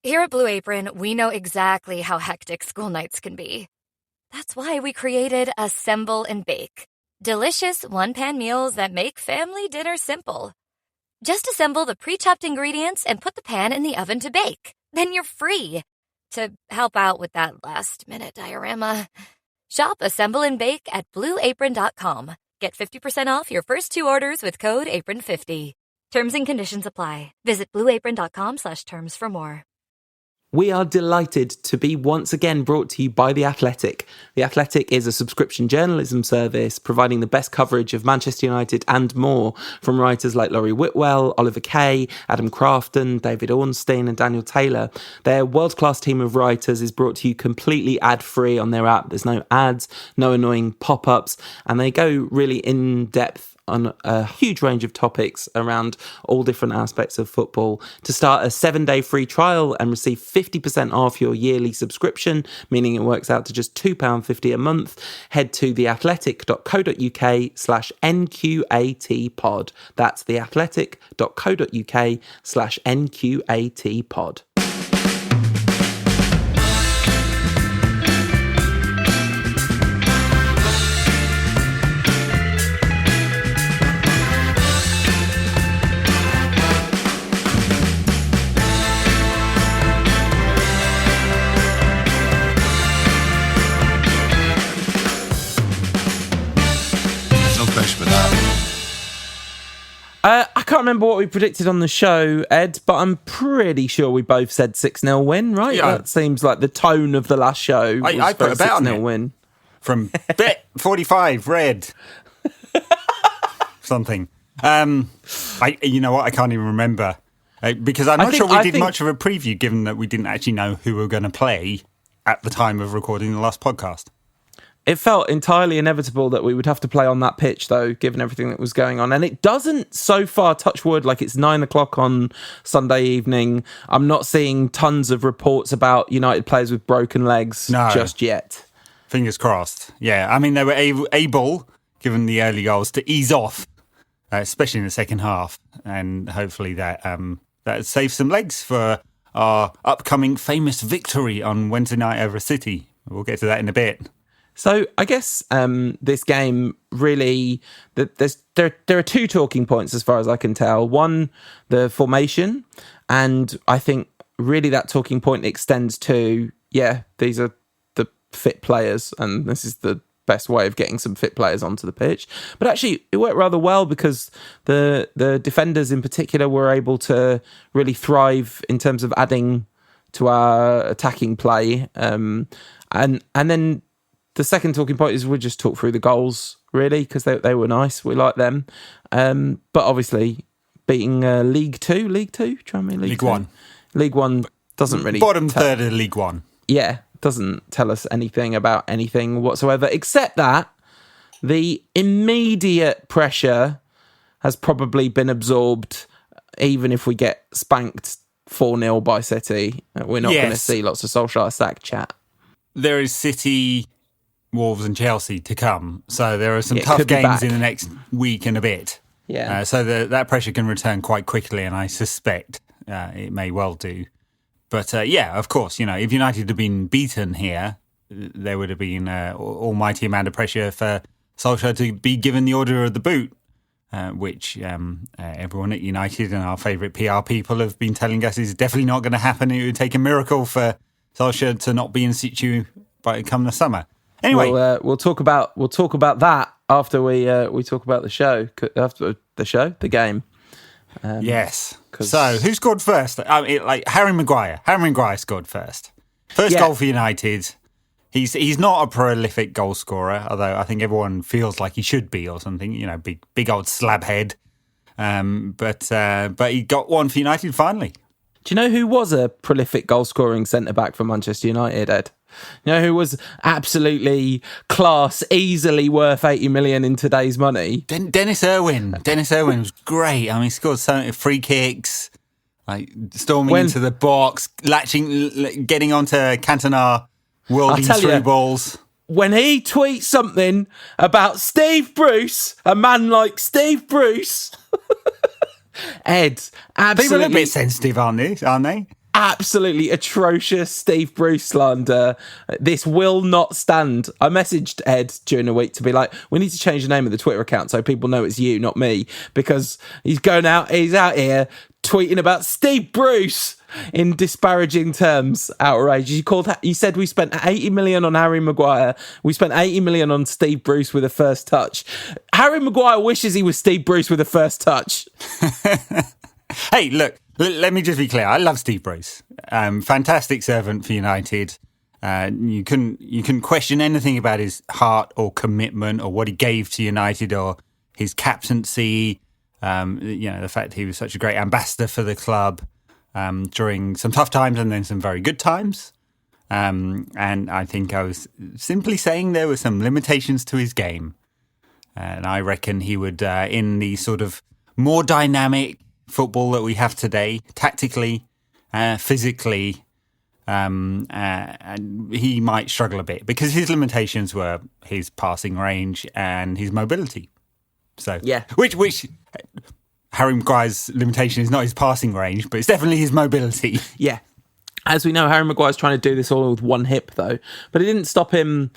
Here at Blue Apron, we know exactly how hectic school nights can be. That's why we created Assemble and Bake. Delicious one-pan meals that make family dinner simple. Just assemble the pre-chopped ingredients and put the pan in the oven to bake. Then you're free to help out with that last-minute diorama. Shop Assemble and Bake at blueapron.com. Get 50% off your first 2 orders with code APRON50. Terms and conditions apply. Visit blueapron.com/terms for more. We are delighted to be once again brought to you by The Athletic. The Athletic is a subscription journalism service providing the best coverage of Manchester United and more from writers like Laurie Whitwell, Oliver Kay, Adam Crafton, David Ornstein and Daniel Taylor. Their world-class team of writers is brought to you completely ad-free on their app. There's no ads, no annoying pop-ups, and they go really in-depth on a huge range of topics around all different aspects of football. To start a 7-day free trial and receive 50% off your yearly subscription, meaning it works out to just £2.50 a month, head to theathletic.co.uk/NQATpod. That's theathletic.co.uk/NQATpod. I can't remember what we predicted on the show, Ed, but I'm pretty sure we both said 6-0 win, right? Yeah. That seems like the tone of the last show. I put a bet on 6-0 it. win. From Bet 45 Red. Something. You know what? I can't even remember. Because I'm not sure we did much of a preview, given that we didn't actually know who we were going to play at the time of recording the last podcast. It felt entirely inevitable that we would have to play on that pitch, though, given everything that was going on. And it doesn't, so far, touch wood, like it's 9 o'clock on Sunday evening. I'm not seeing tons of reports about United players with broken legs just yet. Fingers crossed. Yeah, I mean, they were able, given the early goals, to ease off, especially in the second half. And hopefully that saves some legs for our upcoming famous victory on Wednesday night over City. We'll get to that in a bit. So I guess this game really, there are 2 talking points as far as I can tell. One, the formation, and I think really that talking point extends to, these are the fit players, and this is the best way of getting some fit players onto the pitch. But actually, it worked rather well because the defenders in particular were able to really thrive in terms of adding to our attacking play, and then. The second talking point is we'll just talk through the goals, really, because they were nice. We like them. But obviously, beating League Two, Tranmere League 1. League 1 doesn't really... Bottom third of League 1. Yeah, doesn't tell us anything about anything whatsoever, except that the immediate pressure has probably been absorbed, even if we get spanked 4-0 by City. We're not going to see lots of Solskjaer sack chat. There is City... Wolves and Chelsea to come. So there are some tough games in the next week and a bit. Yeah. So that pressure can return quite quickly, and I suspect it may well do. But of course, if United had been beaten here, there would have been almighty amount of pressure for Solskjaer to be given the order of the boot, which everyone at United and our favourite PR people have been telling us is definitely not going to happen. It would take a miracle for Solskjaer to not be in situ by come the summer. Anyway, we'll talk about that after we talk about the show. After the game. Yes. So who scored first? Harry Maguire. Harry Maguire scored first. First goal for United. He's not a prolific goal scorer, although I think everyone feels like he should be or something. Big old slab head. But he got one for United finally. Do you know who was a prolific goal scoring centre back for Manchester United, Ed? You know who was absolutely class, easily worth 80 million in today's money? Dennis Irwin. Dennis Irwin was great. I mean, he scored so many free kicks, storming into the box, getting onto Cantona, worlding through balls. When he tweets something about Steve Bruce, a man like Steve Bruce, Ed, absolutely. People are a bit sensitive, aren't they? absolutely atrocious Steve Bruce slander. This will not stand. I messaged Ed during the week to be like, we need to change the name of the Twitter account so people know it's you, not me, because he's out here tweeting about Steve Bruce in disparaging terms. Outrageous. You said we spent 80 million on Harry Maguire. We spent 80 million on Steve Bruce with a first touch. Harry Maguire wishes he was Steve Bruce with a first touch. Hey, look, let me just be clear. I love Steve Bruce. Fantastic servant for United. You couldn't question anything about his heart or commitment or what he gave to United or his captaincy. The fact that he was such a great ambassador for the club during some tough times and then some very good times. And I think I was simply saying there were some limitations to his game. And I reckon he would, in the sort of more dynamic football that we have today, tactically, physically, he might struggle a bit because his limitations were his passing range and his mobility. So yeah, which Harry Maguire's limitation is not his passing range, but it's definitely his mobility. Yeah. As we know, Harry Maguire's trying to do this all with one hip, though. But it didn't stop him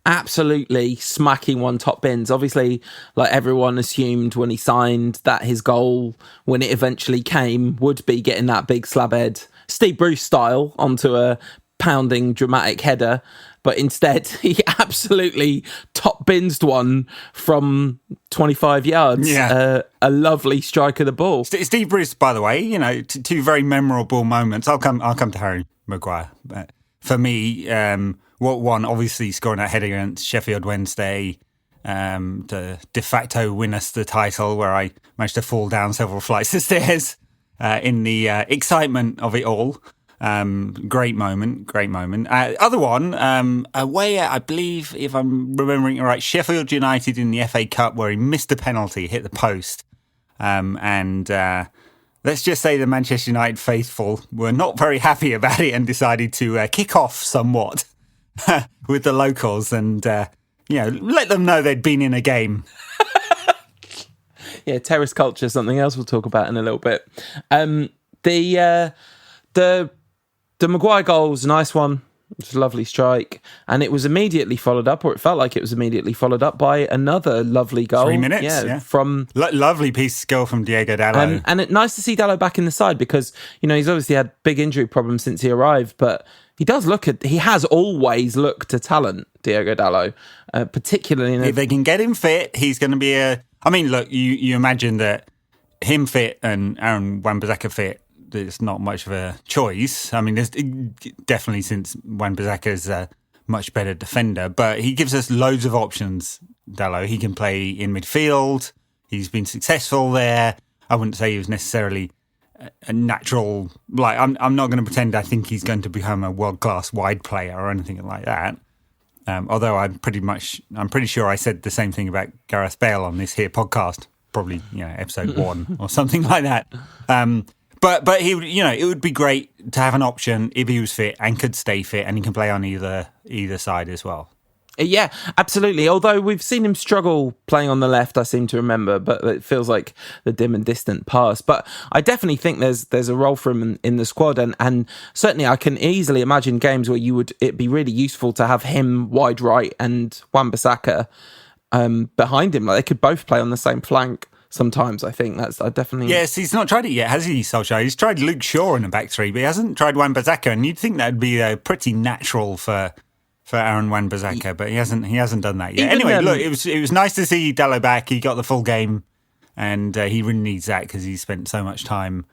absolutely smacking one top bins. Obviously, like everyone assumed when he signed, that his goal, when it eventually came, would be getting that big slab head, Steve Bruce style, onto a pounding dramatic header. But instead, he absolutely top binsed one from 25 yards. Yeah. A lovely strike of the ball. Steve Bruce, by the way, two very memorable moments. I'll come to Harry Maguire. But for me, one obviously scoring that header against Sheffield Wednesday to de facto win us the title, where I managed to fall down several flights of stairs in the excitement of it all. Great moment. Other one, away at, I believe, if I'm remembering it right, Sheffield United in the FA Cup, where he missed a penalty, hit the post. And let's just say the Manchester United faithful were not very happy about it and decided to kick off somewhat with the locals and, let them know they'd been in a game. Yeah, terrace culture, something else we'll talk about in a little bit. The Maguire goal was a nice one. It was a lovely strike. And it was immediately followed up, or it felt like it was immediately followed up by another lovely goal. 3 minutes, yeah. From lovely piece of skill from Diego Dallo. And nice to see Dallo back in the side because, he's obviously had big injury problems since he arrived, but he has always looked a talent, Diego Dallo, particularly if they can get him fit, he's going to be you imagine that him fit and Aaron Wan-Bissaka fit, there's not much of a choice. I mean, there's definitely, since Wan-Bissaka is a much better defender, but he gives us loads of options, Dallo. He can play in midfield. He's been successful there. I wouldn't say he was necessarily a natural, I'm not going to pretend I think he's going to become a world-class wide player or anything like that. Although I'm pretty sure I said the same thing about Gareth Bale on this here podcast, probably, episode 1 or something like that. But he would, it would be great to have an option if he was fit and could stay fit, and he can play on either side as well. Yeah, absolutely. Although we've seen him struggle playing on the left, I seem to remember, but it feels like the dim and distant past. But I definitely think there's a role for him in the squad, and certainly I can easily imagine games where it'd be really useful to have him wide right and Wan-Bissaka behind him. Like they could both play on the same flank. Sometimes I think I definitely... Yes, he's not tried it yet, has he, Solskjaer? He's tried Luke Shaw in the back three, but he hasn't tried Wan-Bissaka, and you'd think that'd be pretty natural for Aaron Wan-Bissaka, but he hasn't done that yet. Anyway, look, it was nice to see Dallo back. He got the full game, and he really needs that because he's spent so much time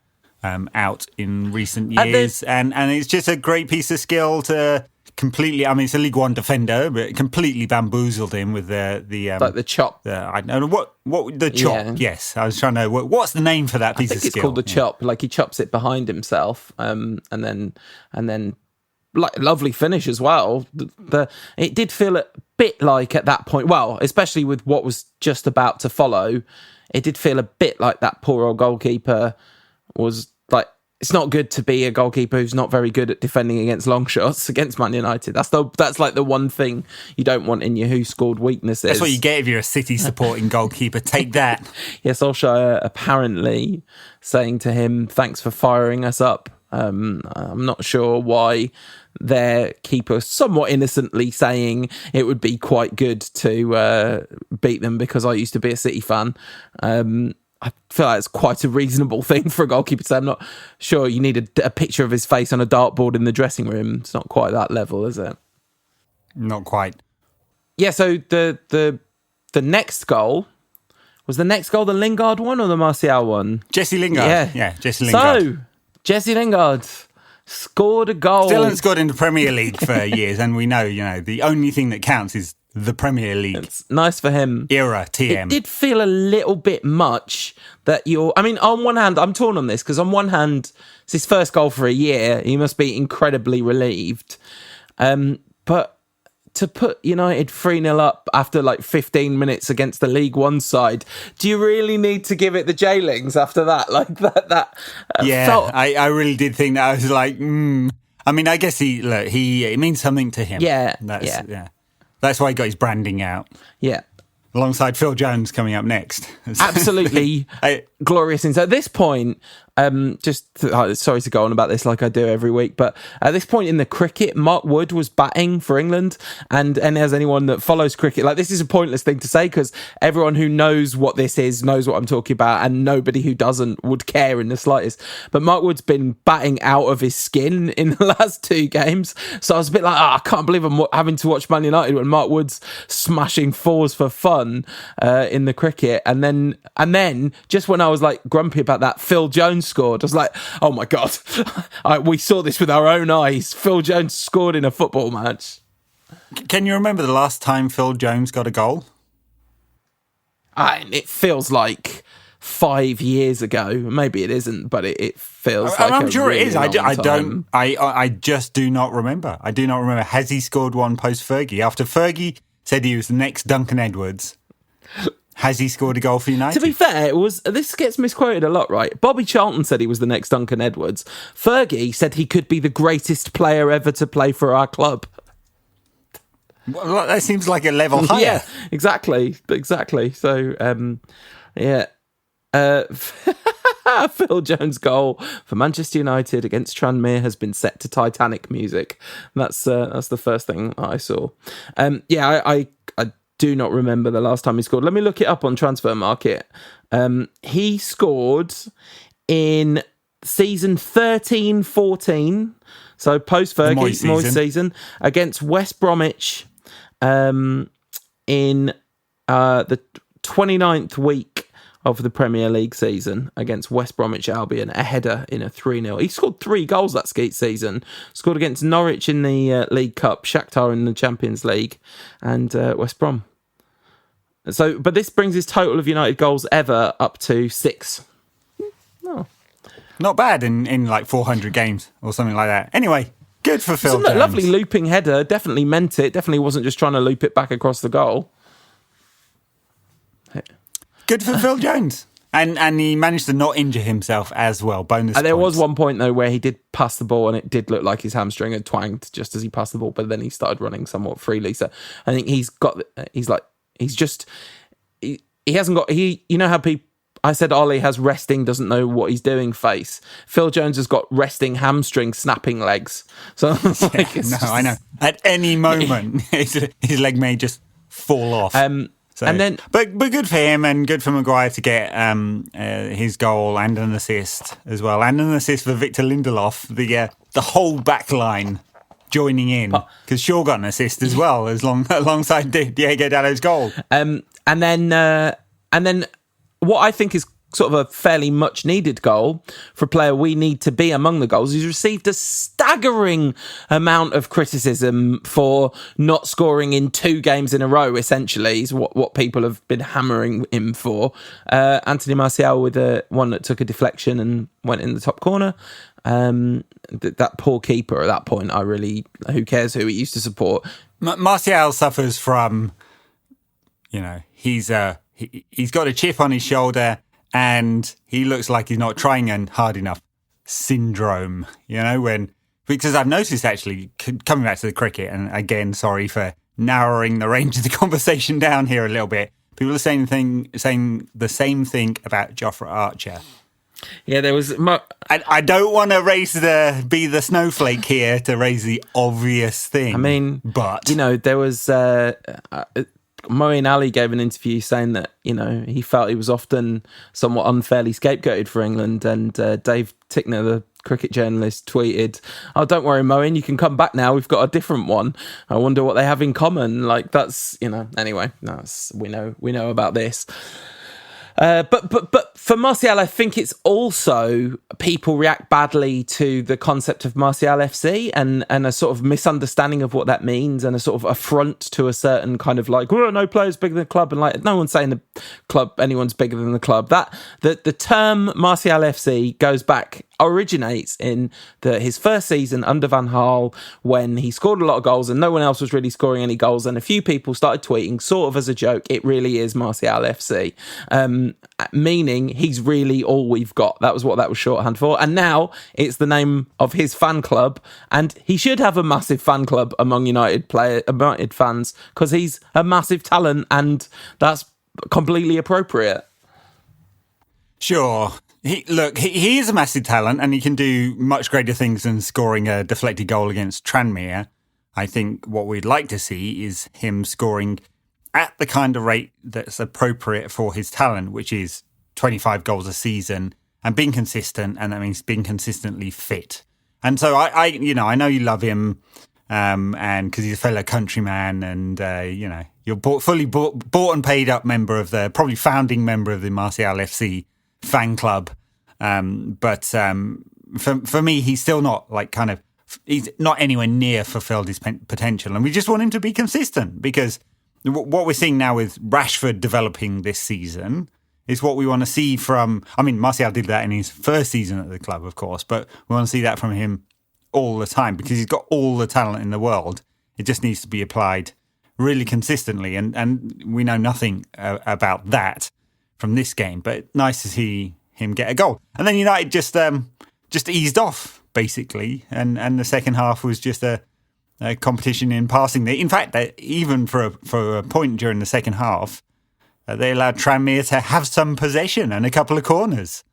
out in recent years, and it's just a great piece of skill to completely. I mean, it's a League One defender, but it completely bamboozled him with the like the chop. I don't know what the chop. Yeah. Yes, I was trying to. What's the name for that piece of skill? It's called the chop. Like he chops it behind himself, and then like lovely finish as well. It did feel a bit like at that point. Well, especially with what was just about to follow, it did feel a bit like that poor old goalkeeper was like. It's not good to be a goalkeeper who's not very good at defending against long shots against Man United. That's like the one thing you don't want in your who scored weaknesses. That's what you get if you're a City supporting goalkeeper. Take that. Yes, Solskjaer apparently saying to him, "Thanks for firing us up." I'm not sure why their keeper somewhat innocently saying it would be quite good to beat them because I used to be a City fan. I feel like it's quite a reasonable thing for a goalkeeper to say. I'm not sure you need a picture of his face on a dartboard in the dressing room. It's not quite that level, is it? Not quite. Yeah, so the next goal... Was the next goal the Lingard one or the Martial one? Jesse Lingard. Yeah, Jesse Lingard. So, Jesse Lingard scored a goal. Still hasn't scored in the Premier League for years, and we know, the only thing that counts is the Premier League. It's nice for him. Era, TM. It did feel a little bit much that on one hand, I'm torn on this, because on one hand, it's his first goal for a year. He must be incredibly relieved. But to put United 3-0 up after 15 minutes against the League One side, do you really need to give it the Jailings after that? I really did think that. I was like, I mean, I guess it means something to him. Yeah. That's why he got his branding out. Yeah. Alongside Phil Jones coming up next. Absolutely glorious. And so at this point, sorry to go on about this like I do every week, but at this point in the cricket, Mark Wood was batting for England, and as anyone that follows cricket, this is a pointless thing to say because everyone who knows what this is knows what I'm talking about, and nobody who doesn't would care in the slightest. But Mark Wood's been batting out of his skin in the last 2 games, so I was a bit like, I can't believe I'm having to watch Man United when Mark Wood's smashing 4s for fun in the cricket, and then just when I was grumpy about that, Phil Jones scored. I was like, oh my God, we saw this with our own eyes. Phil Jones scored in a football match. Can you remember the last time Phil Jones got a goal? It feels like 5 years ago. Maybe it isn't, but it feels like I'm sure really it is. I just do not remember. I do not remember. Has he scored one post Fergie? After Fergie said he was the next Duncan Edwards, has he scored a goal for United? To be fair, this gets misquoted a lot, right? Bobby Charlton said he was the next Duncan Edwards. Fergie said he could be the greatest player ever to play for our club. Well, that seems like a level higher. Yeah, exactly. So, Phil Jones' goal for Manchester United against Tranmere has been set to Titanic music. That's the first thing I saw. I do not remember the last time he scored. Let me look it up on Transfer Market. He scored in season 13-14, so post-Fergie, Moyes season, against West Bromwich in the 29th week of the Premier League season against West Bromwich Albion, a header in a 3-0. He scored 3 goals that season. Scored against Norwich in the League Cup, Shakhtar in the Champions League, and West Brom. So, but this brings his total of United goals ever up to 6. Oh. Not bad in 400 games or something like that. Anyway, good for Phil Jones. Lovely looping header. Definitely meant it. Definitely wasn't just trying to loop it back across the goal. Good for Phil Jones. And he managed to not injure himself as well. Bonus points. There was one point, though, where he did pass the ball and it did look like his hamstring had twanged just as he passed the ball, but then he started running somewhat freely. So I think he hasn't got, you know how people, I said Ollie has resting, doesn't know what he's doing face. Phil Jones has got resting hamstring snapping legs. So I know. At any moment, his leg may just fall off. But good for him and good for Maguire to get his goal and an assist as well, and an assist for Victor Lindelof, the whole back line joining in, because Shaw got an assist as well, alongside Diego Dallo's goal. And then what I think is sort of a fairly much needed goal for a player we need to be among the goals. He's received a staggering amount of criticism for not scoring in 2 games in a row, essentially, is what people have been hammering him for. Anthony Martial with one that took a deflection and went in the top corner. That poor keeper at that point, who cares who he used to support? Martial suffers from, he's got a chip on his shoulder, and he looks like he's not trying hard enough syndrome, because I've noticed, actually, coming back to the cricket, and again, sorry for narrowing the range of the conversation down here a little bit, people are saying the same thing about Jofra Archer. Yeah, there was. I don't want to be the snowflake here to raise the obvious thing. I mean, but there was. Moeen Ali gave an interview saying that he felt he was often somewhat unfairly scapegoated for England, and Dave Tickner, the cricket journalist, tweeted, "Oh, don't worry, Moeen, you can come back now. We've got a different one. I wonder what they have in common." Like that's Anyway, we know about this. But for Martial, I think it's also people react badly to the concept of Martial FC and a sort of misunderstanding of what that means and a sort of affront to a certain kind of like, oh, no player's bigger than the club, and like no one's saying the club anyone's bigger than the club. That the term Martial FC originates in his first season under Van Gaal, when he scored a lot of goals and no one else was really scoring any goals, and a few people started tweeting sort of as a joke, it really is Martial FC, meaning he's really all we've got. That was what that was shorthand for, and now it's the name of his fan club, and he should have a massive fan club among United fans, because he's a massive talent, and that's completely appropriate. Sure. He is a massive talent, and he can do much greater things than scoring a deflected goal against Tranmere. I think what we'd like to see is him scoring at the kind of rate that's appropriate for his talent, which is 25 goals a season, and being consistent, and that means being consistently fit. And so I know you love him, and because he's a fellow countryman, and you're fully bought and paid up member of probably founding member of the Martial FC fan club, but for me, he's still not he's not anywhere near fulfilled his potential, and we just want him to be consistent, because what we're seeing now with Rashford developing this season is what we want to see from. I mean, Martial did that in his first season at the club, of course, but we want to see that from him all the time, because he's got all the talent in the world. It just needs to be applied really consistently, and we know nothing about that from this game, but nice to see him get a goal. And then United just eased off, basically, and the second half was just a competition in passing. In fact, even for a point during the second half, they allowed Tranmere to have some possession and a couple of corners.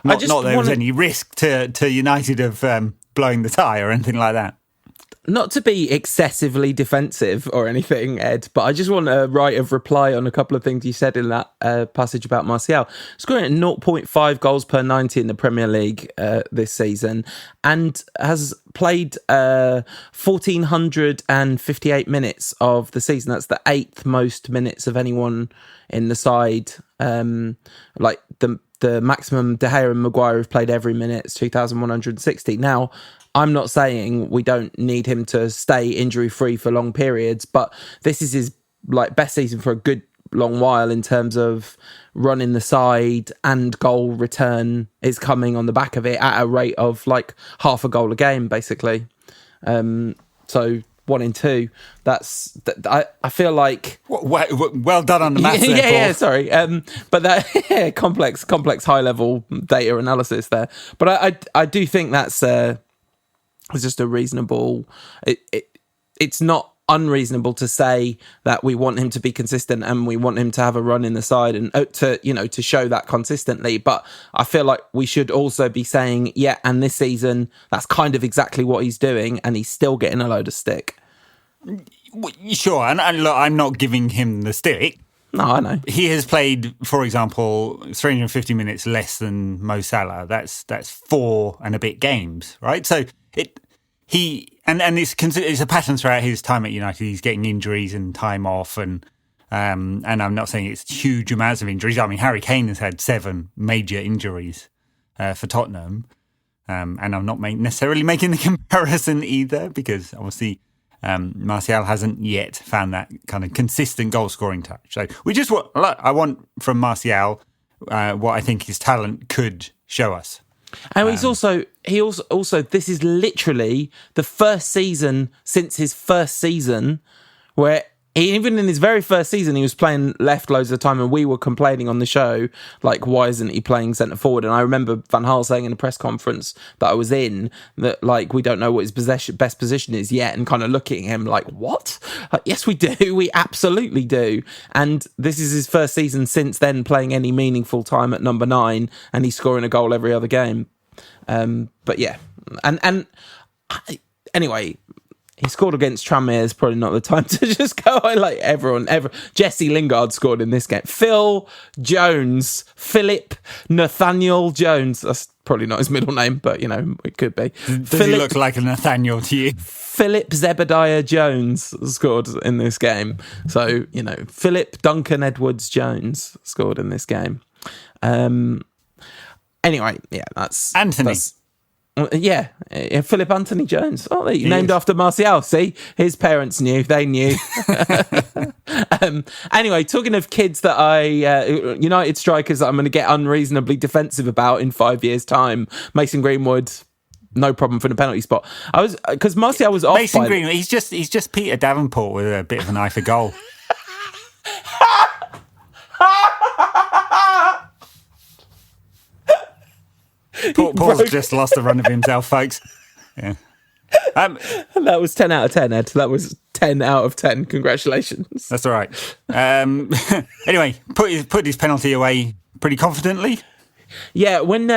Not that there was any risk to United of blowing the tie or anything like that. Not to be excessively defensive or anything, Ed, but I just want a right of reply on a couple of things you said in that passage about Martial. Scoring at 0.5 goals per 90 in the Premier League this season, and has played 1,458 minutes of the season. That's the 8th most minutes of anyone in the side. Like the maximum De Gea and Maguire have played every minute is 2,160. Now, I'm not saying we don't need him to stay injury-free for long periods, but this is his best season for a good long while in terms of running the side, and goal return is coming on the back of it at a rate of half a goal a game, basically. So 1 in 2. I feel like well done on the maths. Yeah, sorry. But that complex high level data analysis there. But I do think that's it's just a reasonable. It's not unreasonable to say that we want him to be consistent and we want him to have a run in the side and to show that consistently. But I feel like we should also be saying, yeah, and this season that's kind of exactly what he's doing, and he's still getting a load of stick. Sure, and look, I'm not giving him the stick. No, I know. He has played, for example, 350 minutes less than Mo Salah. That's 4 and a bit games, right? So it's a pattern throughout his time at United. He's getting injuries and time off, and I'm not saying it's huge amounts of injuries. I mean, Harry Kane has had 7 major injuries for Tottenham, and I'm not necessarily making the comparison either, because obviously Martial hasn't yet found that kind of consistent goal-scoring touch. So I want from Martial what I think his talent could show us. And he also this is literally the first season since his first season where even in his very first season, he was playing left loads of the time, and we were complaining on the show, like, why isn't he playing centre forward? And I remember Van Gaal saying in a press conference that I was in that, like, we don't know what his best position is yet, and kind of looking at him like, what? Yes, we do. We absolutely do. And this is his first season since then playing any meaningful time at number 9, and he's scoring a goal every other game. But yeah, anyway. He scored against Tranmere. Is probably not the time to just go like everyone. Jesse Lingard scored in this game. Philip Nathaniel Jones. That's probably not his middle name, but it could be. Does he look like a Nathaniel to you? Philip Zebediah Jones scored in this game. So Philip Duncan Edwards Jones scored in this game. Anyway, yeah, that's Anthony. Yeah, Philip Anthony Jones. Oh, named after Martial. See, his parents knew. They knew. Anyway, talking of kids that United strikers that I'm going to get unreasonably defensive about in 5 years' time, Mason Greenwood, no problem for the penalty spot. Because Martial was off. Mason Greenwood, he's just Peter Davenport with a bit of an eye for goal. Paul's just lost the run of himself, folks. Yeah. That was 10 out of 10, Ed. That was 10 out of 10. Congratulations. That's all right. Anyway, put his penalty away pretty confidently. Yeah, when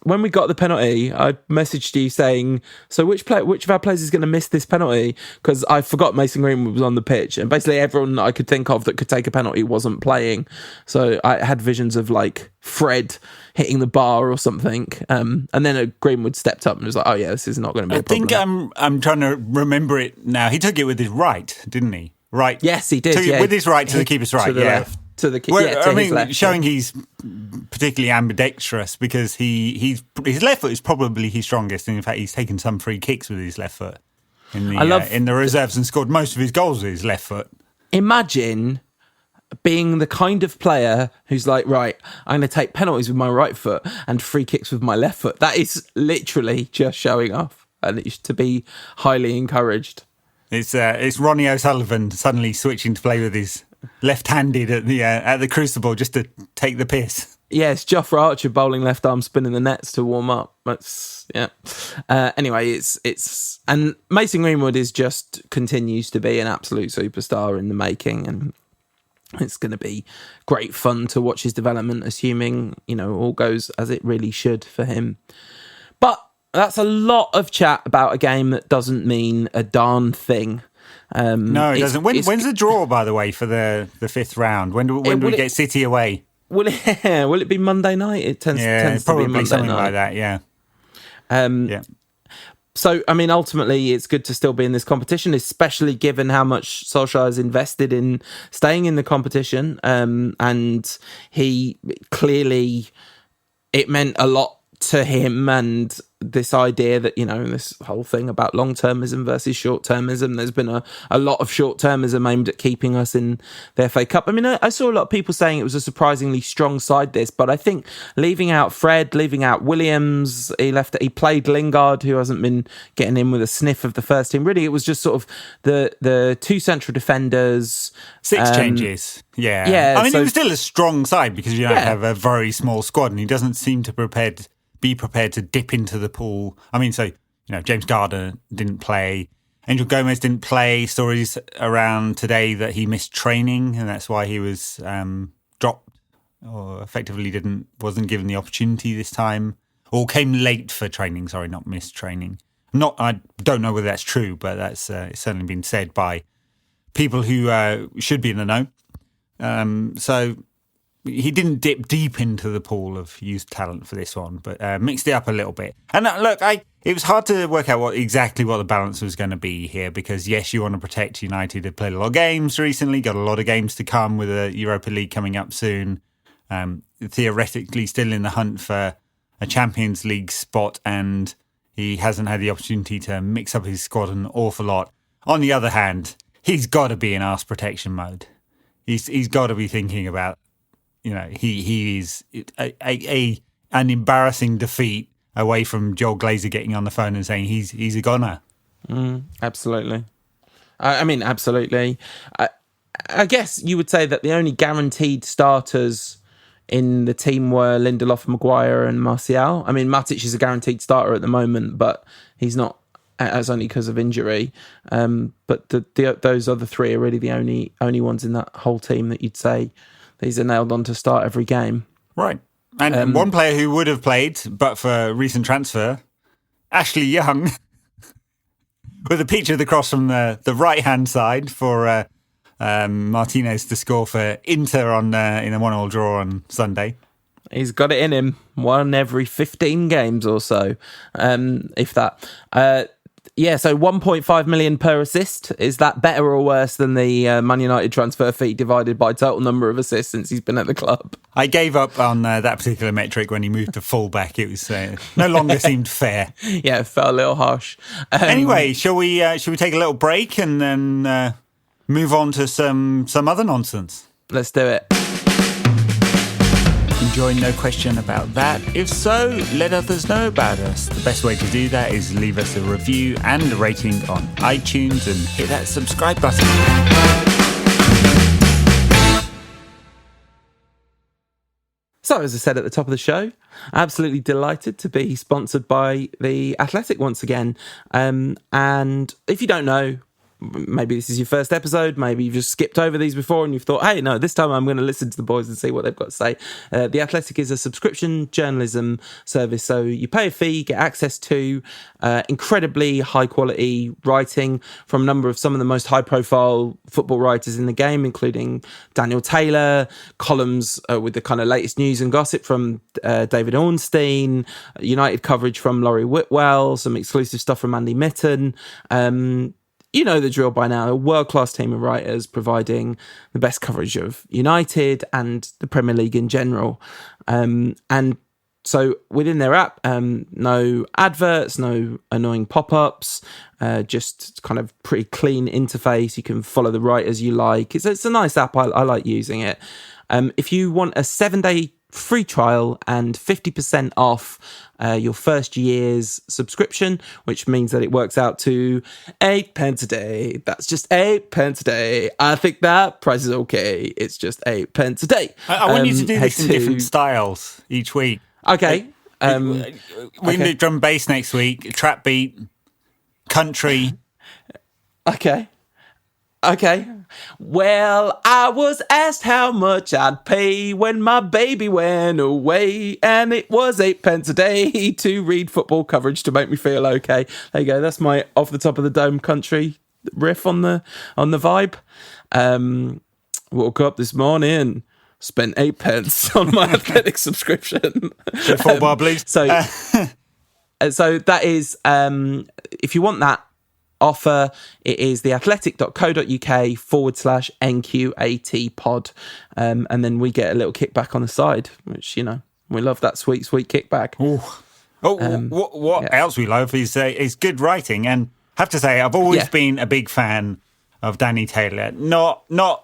when we got the penalty, I messaged you saying, so which of our players is going to miss this penalty? Because I forgot Mason Greenwood was on the pitch, and basically everyone that I could think of that could take a penalty wasn't playing. So I had visions of like Fred hitting the bar or something, and then Greenwood stepped up and was like, "Oh yeah, this is not going to be a problem." I think I'm trying to remember it now. He took it with his right, didn't he? Right. Yes, he did. With his right to the keeper's right. To the left. To the his left, showing he's particularly ambidextrous because his left foot is probably his strongest, and in fact, he's taken some free kicks with his left foot in the reserves and scored most of his goals with his left foot. Imagine being the kind of player who's like, right, I'm going to take penalties with my right foot and free kicks with my left foot. That is literally just showing off, and it's to be highly encouraged. It's Ronnie O'Sullivan suddenly switching to play with his left-handed at the Crucible just to take the piss. Yeah, it's Jofra Archer bowling left arm spinning the nets to warm up. That's anyway, it's and Mason Greenwood continues to be an absolute superstar in the making, and it's going to be great fun to watch his development, assuming all goes as it really should for him. But that's a lot of chat about a game that doesn't mean a darn thing. No, it doesn't. When's the draw, by the way, for the fifth round? When do we get City away? Will it be Monday night? It tends to be Monday something night. Like that, yeah. Yeah. So, I mean, ultimately, it's good to still be in this competition, especially given how much Solskjaer has invested in staying in the competition. And he clearly, it meant a lot to him, and this idea that this whole thing about long-termism versus short-termism, there's been a lot of short-termism aimed at keeping us in the FA Cup. I mean, I saw a lot of people saying it was a surprisingly strong side, this, but I think leaving out Fred, leaving out Williams, he played Lingard, who hasn't been getting in with a sniff of the first team. Really, it was just sort of the two central defenders. 6 changes. Yeah. I mean, it was still a strong side because you don't have a very small squad, and he doesn't seem to be prepared to dip into the pool. I mean, so, James Garner didn't play. Angel Gomez didn't play. Stories around today that he missed training, and that's why he was dropped, or effectively wasn't given the opportunity this time, or came late for training. Sorry, not missed training. I don't know whether that's true, but that's it's certainly been said by people who should be in the know. So he didn't dip deep into the pool of youth talent for this one, but mixed it up a little bit. And look, it was hard to work out exactly what the balance was going to be here, because yes, you want to protect United. They've played a lot of games recently, got a lot of games to come with the Europa League coming up soon. Theoretically still in the hunt for a Champions League spot, and he hasn't had the opportunity to mix up his squad an awful lot. On the other hand, he's got to be in arse protection mode. He's got to be thinking about, he is an embarrassing defeat away from Joel Glazer getting on the phone and saying he's a goner. Absolutely. I mean, absolutely. I guess you would say that the only guaranteed starters in the team were Lindelof, Maguire and Martial. I mean, Matic is a guaranteed starter at the moment, but he's not, as only because of injury. But those other three are really the only ones in that whole team that you'd say these are nailed on to start every game. Right. And one player who would have played, but for a recent transfer, Ashley Young, with a picture of the cross from the right-hand side for Martinez to score for Inter in a 1-1 draw on Sunday. He's got it in him. One every 15 games or so, if that. So 1.5 million per assist. Is that better or worse than the Man United transfer fee divided by total number of assists since he's been at the club? I gave up on that particular metric when he moved to fullback. It was no longer seemed fair. Yeah, it felt a little harsh. Anyway, shall we take a little break and then move on to some other nonsense? Let's do it. Enjoying, no question about that. If so, let others know about us. The best way to do that is leave us a review and a rating on iTunes and hit that subscribe button. So, as I said at the top of the show, absolutely delighted to be sponsored by The Athletic once again. And if you don't know, maybe this is your first episode, maybe you've just skipped over these before and you've thought, hey, no, this time I'm going to listen to the boys and see what they've got to say. The Athletic is a subscription journalism service, so you pay a fee, get access to incredibly high quality writing from a number of some of the most high profile football writers in the game, including Daniel Taylor, columns with the kind of latest news and gossip from David Ornstein, United coverage from Laurie Whitwell, some exclusive stuff from Andy Mitten. You know the drill by now, a world-class team of writers providing the best coverage of United and the Premier League in general. And so within their app, no adverts, no annoying pop-ups, just kind of pretty clean interface. You can follow the writers you like. It's a nice app. I like using it. If you want a 7-day free trial and 50% off your first year's subscription, which means that it works out to 8 pence a day. That's just 8 pence a day. I think that price is okay. It's just 8 pence a day. I want you to do this in different styles each week. Okay. We can do drum and bass next week, trap beat, country. Okay. Well, I was asked how much I'd pay when my baby went away, and it was 8 pence a day to read football coverage to make me feel okay. There you go. That's my off the top of the dome country riff on the vibe. Woke up this morning, spent 8 pence on my Athletic subscription. Full bar blues. So that is if you want that offer, it is theathletic.co.uk/NQAT pod. And then we get a little kickback on the side, which, we love that sweet kickback. What else we love is good writing. And I have to say, I've always been a big fan of Danny Taylor, not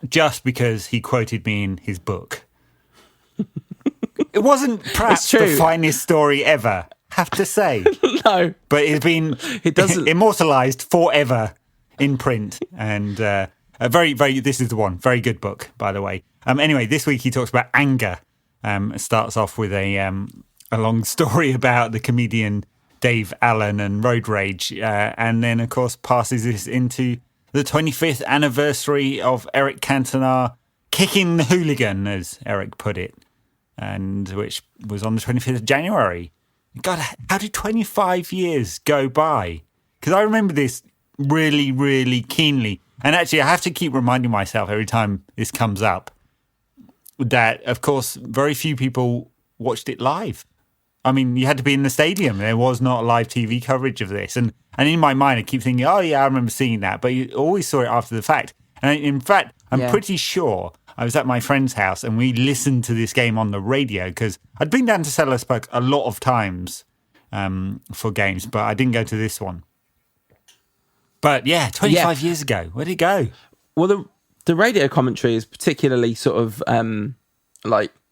just because he quoted me in his book. It wasn't perhaps the finest story ever, have to say. No. But it's been immortalised forever in print. And very, very, this is the one. Very good book, by the way. Anyway, this week he talks about anger. It starts off with a long story about the comedian Dave Allen and road rage. And then, of course, passes this into the 25th anniversary of Eric Cantona kicking the hooligan, as Eric put it, and which was on the 25th of January. God, how did 25 years go by? Because I remember this really, really keenly. And actually, I have to keep reminding myself every time this comes up that, of course, very few people watched it live. I mean, you had to be in the stadium. There was not live TV coverage of this. And in my mind, I keep thinking, oh, yeah, I remember seeing that. But you always saw it after the fact. And in fact, I'm pretty sure I was at my friend's house and we listened to this game on the radio because I'd been down to Selhurst Park a lot of times for games, but I didn't go to this one. But 25 years ago, where'd it go? Well, the radio commentary is particularly sort of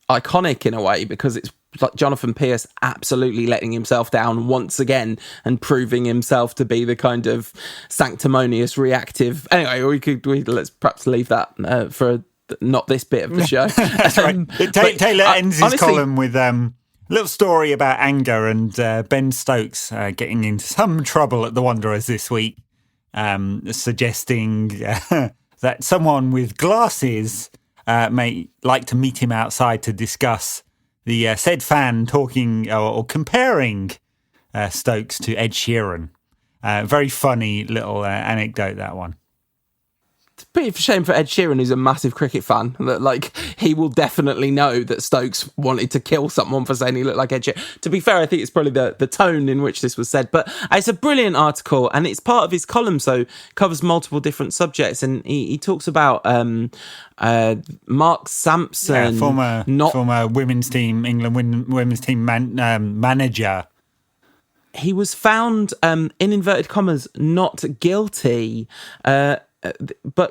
iconic in a way because it's like Jonathan Pearce absolutely letting himself down once again and proving himself to be the kind of sanctimonious reactive. Anyway, let's perhaps leave that for not this bit of the show. That's right. Taylor ends his column with a little story about anger and Ben Stokes getting into some trouble at the Wanderers this week, suggesting that someone with glasses may like to meet him outside to discuss the said fan talking or comparing Stokes to Ed Sheeran. Very funny little anecdote, that one. It's a pretty shame for Ed Sheeran, who's a massive cricket fan, that like he will definitely know that Stokes wanted to kill someone for saying he looked like Ed Sheeran. To be fair, I think it's probably the tone in which this was said, but it's a brilliant article and it's part of his column, so covers multiple different subjects, and he talks about Mark Sampson, former women's team, England women's team manager. He was found, in inverted commas, not guilty, but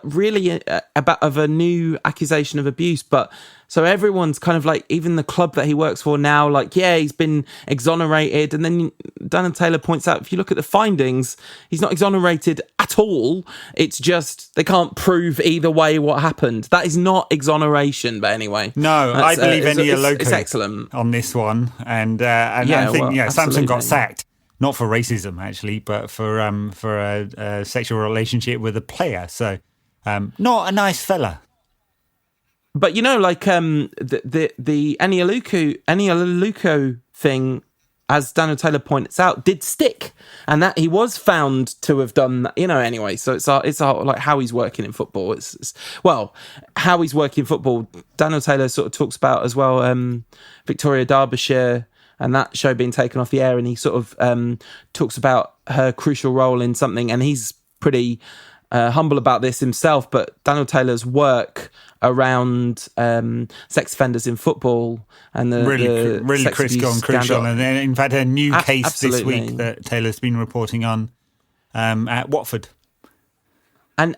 really of a new accusation of abuse. But so everyone's kind of like, even the club that he works for now, like, yeah, he's been exonerated. And then Daniel Taylor points out, if you look at the findings, he's not exonerated at all. It's just they can't prove either way what happened. That is not exoneration, but anyway. No, I believe Enia Loco it's excellent on this one. And I think Samson got sacked. Not for racism, actually, but for a sexual relationship with a player. So, not a nice fella. But like the Enia Luco thing, as Daniel Taylor points out, did stick, and that he was found to have done that. Anyway. So it's like how he's working in football. How he's working in football. Daniel Taylor sort of talks about as well. Victoria Derbyshire. And that show being taken off the air, and he sort of talks about her crucial role in something, and he's pretty humble about this himself, but Daniel Taylor's work around sex offenders in football and the really crucial, and in fact a new case absolutely. This week that Taylor's been reporting on at Watford. And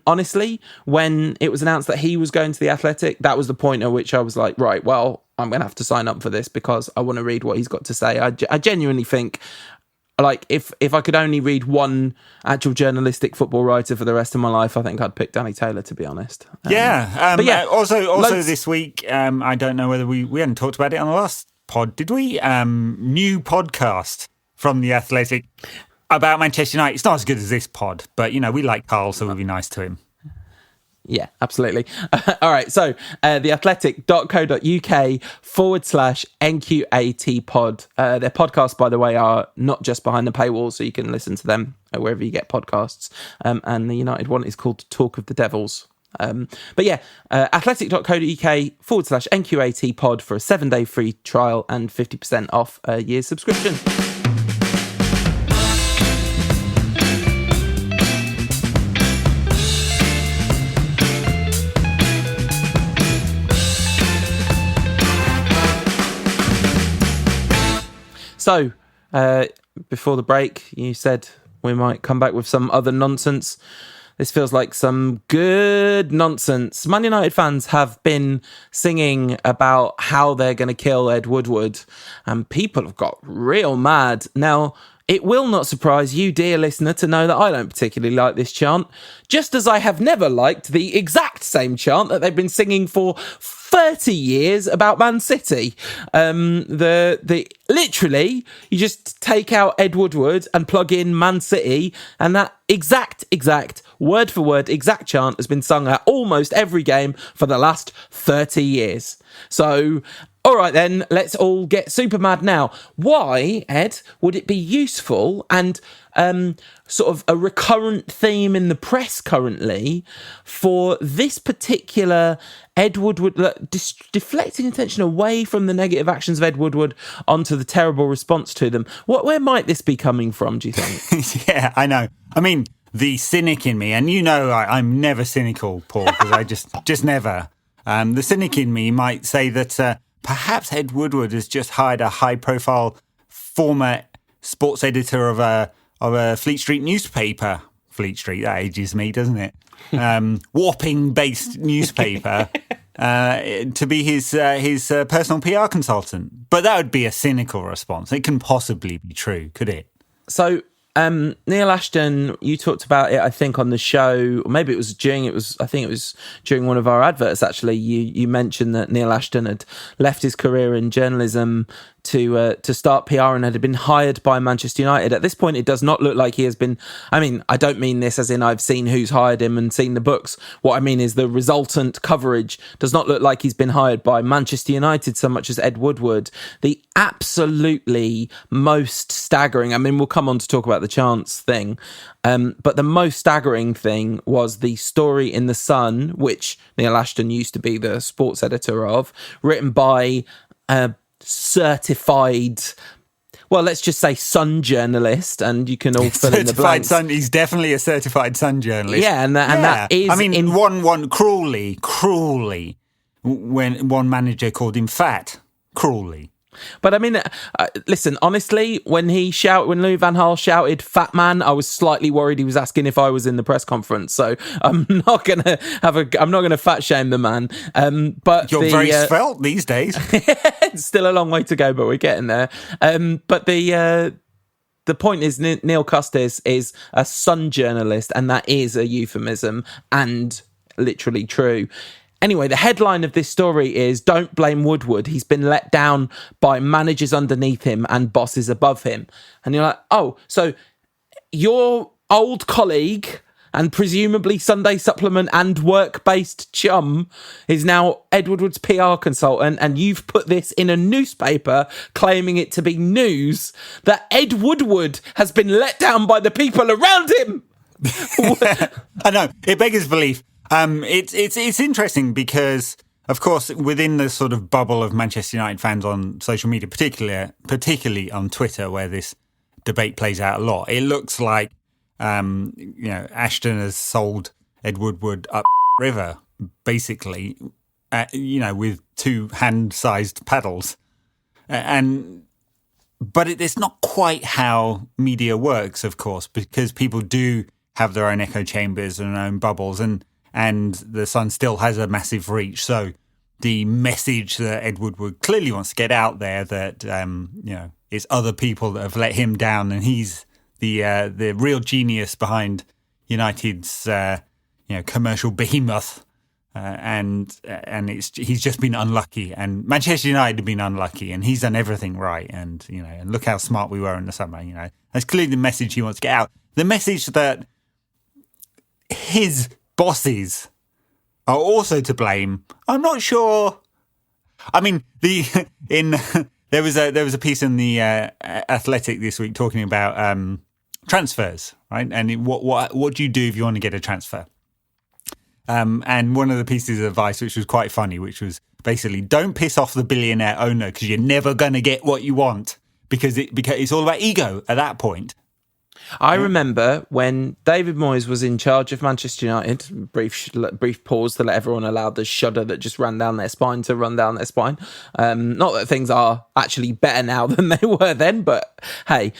honestly, when it was announced that he was going to the Athletic, that was the point at which I was like, right, well, I'm going to have to sign up for this because I want to read what he's got to say. I genuinely think, like, if I could only read one actual journalistic football writer for the rest of my life, I think I'd pick Danny Taylor, to be honest. Also this week, I don't know whether we hadn't talked about it on the last pod, did we? New podcast from the Athletic about Manchester United. It's not as good as this pod, but, we like Carl, so we'll be nice to him. Yeah, absolutely. All right, so theathletic.co.uk/NQAT pod. Their podcasts, by the way, are not just behind the paywall, so you can listen to them wherever you get podcasts. And the United one is called Talk of the Devils. Athletic.co.uk/NQAT pod for a 7-day free trial and 50% off a year's subscription. So, before the break, you said we might come back with some other nonsense. This feels like some good nonsense. Man United fans have been singing about how they're going to kill Ed Woodward, and people have got real mad. Now, it will not surprise you, dear listener, to know that I don't particularly like this chant, just as I have never liked the exact same chant that they've been singing for 30 years about Man City. Literally, you just take out Ed Woodward and plug in Man City, and that exact word for word exact chant has been sung at almost every game for the last 30 years. So, all right then, let's all get super mad now. Why, Ed, would it be useful and sort of a recurrent theme in the press currently for this particular Ed Woodward, deflecting attention away from the negative actions of Ed Woodward onto the terrible response to them? Where might this be coming from, do you think? Yeah, I know. I mean, the cynic in me, and I'm never cynical, Paul, because I just never. The cynic in me might say that perhaps Ed Woodward has just hired a high-profile former sports editor of a Fleet Street newspaper Fleet Street. That ages me, doesn't it? Wapping-based newspaper to be his personal PR consultant. But that would be a cynical response. It can possibly be true, could it? So Neil Ashton, you talked about it, I think, on the show, or maybe it was during one of our adverts, actually. You mentioned that Neil Ashton had left his career in journalism to start PR and had been hired by Manchester United. At this point, it does not look like he has been. I mean, I don't mean this as in I've seen who's hired him and seen the books. What I mean is the resultant coverage does not look like he's been hired by Manchester United so much as Ed Woodward. The absolutely most staggering, I mean, we'll come on to talk about the chance thing, but the most staggering thing was the story in The Sun, which Neil Ashton used to be the sports editor of, written by certified, well, let's just say Sun journalist, and you can all fill in the blanks. He's definitely a certified Sun journalist. Yeah, and that is. I mean, one cruelly, when one manager called him fat, cruelly. But I mean, listen, honestly, when Louis van Gaal shouted "fat man," I was slightly worried he was asking if I was in the press conference. So I'm not gonna fat shame the man. But you're very svelte these days. It's still a long way to go, but we're getting there. But the point is, Neil Custis is a Sun journalist, and that is a euphemism and literally true. Anyway, the headline of this story is "Don't blame Woodward. He's been let down by managers underneath him and bosses above him." And you're like, oh, so your old colleague and presumably Sunday Supplement and work-based chum is now Ed Woodward's PR consultant, and you've put this in a newspaper claiming it to be news that Ed Woodward has been let down by the people around him. I know, it beggars belief. It's interesting because, of course, within the sort of bubble of Manchester United fans on social media, particularly on Twitter, where this debate plays out a lot, it looks like Ashton has sold Ed Woodward up river, basically, with two hand-sized paddles, but it's not quite how media works, of course, because people do have their own echo chambers and their own bubbles, and the Sun still has a massive reach. So the message that Ed Woodward clearly wants to get out there that, it's other people that have let him down, and he's the real genius behind United's, commercial behemoth. And he's just been unlucky, and Manchester United have been unlucky, and he's done everything right. And, and look how smart we were in the summer, That's clearly the message he wants to get out. The message that his bosses are also to blame, I'm not sure. I mean, there was a piece in the Athletic this week talking about transfers, right? And what do you do if you want to get a transfer? And one of the pieces of advice, which was quite funny, which was basically, don't piss off the billionaire owner because you're never going to get what you want, because it's all about ego at that point. I remember when David Moyes was in charge of Manchester United, brief pause to let everyone allow the shudder that just ran down their spine to run down their spine. Not that things are actually better now than they were then, but hey.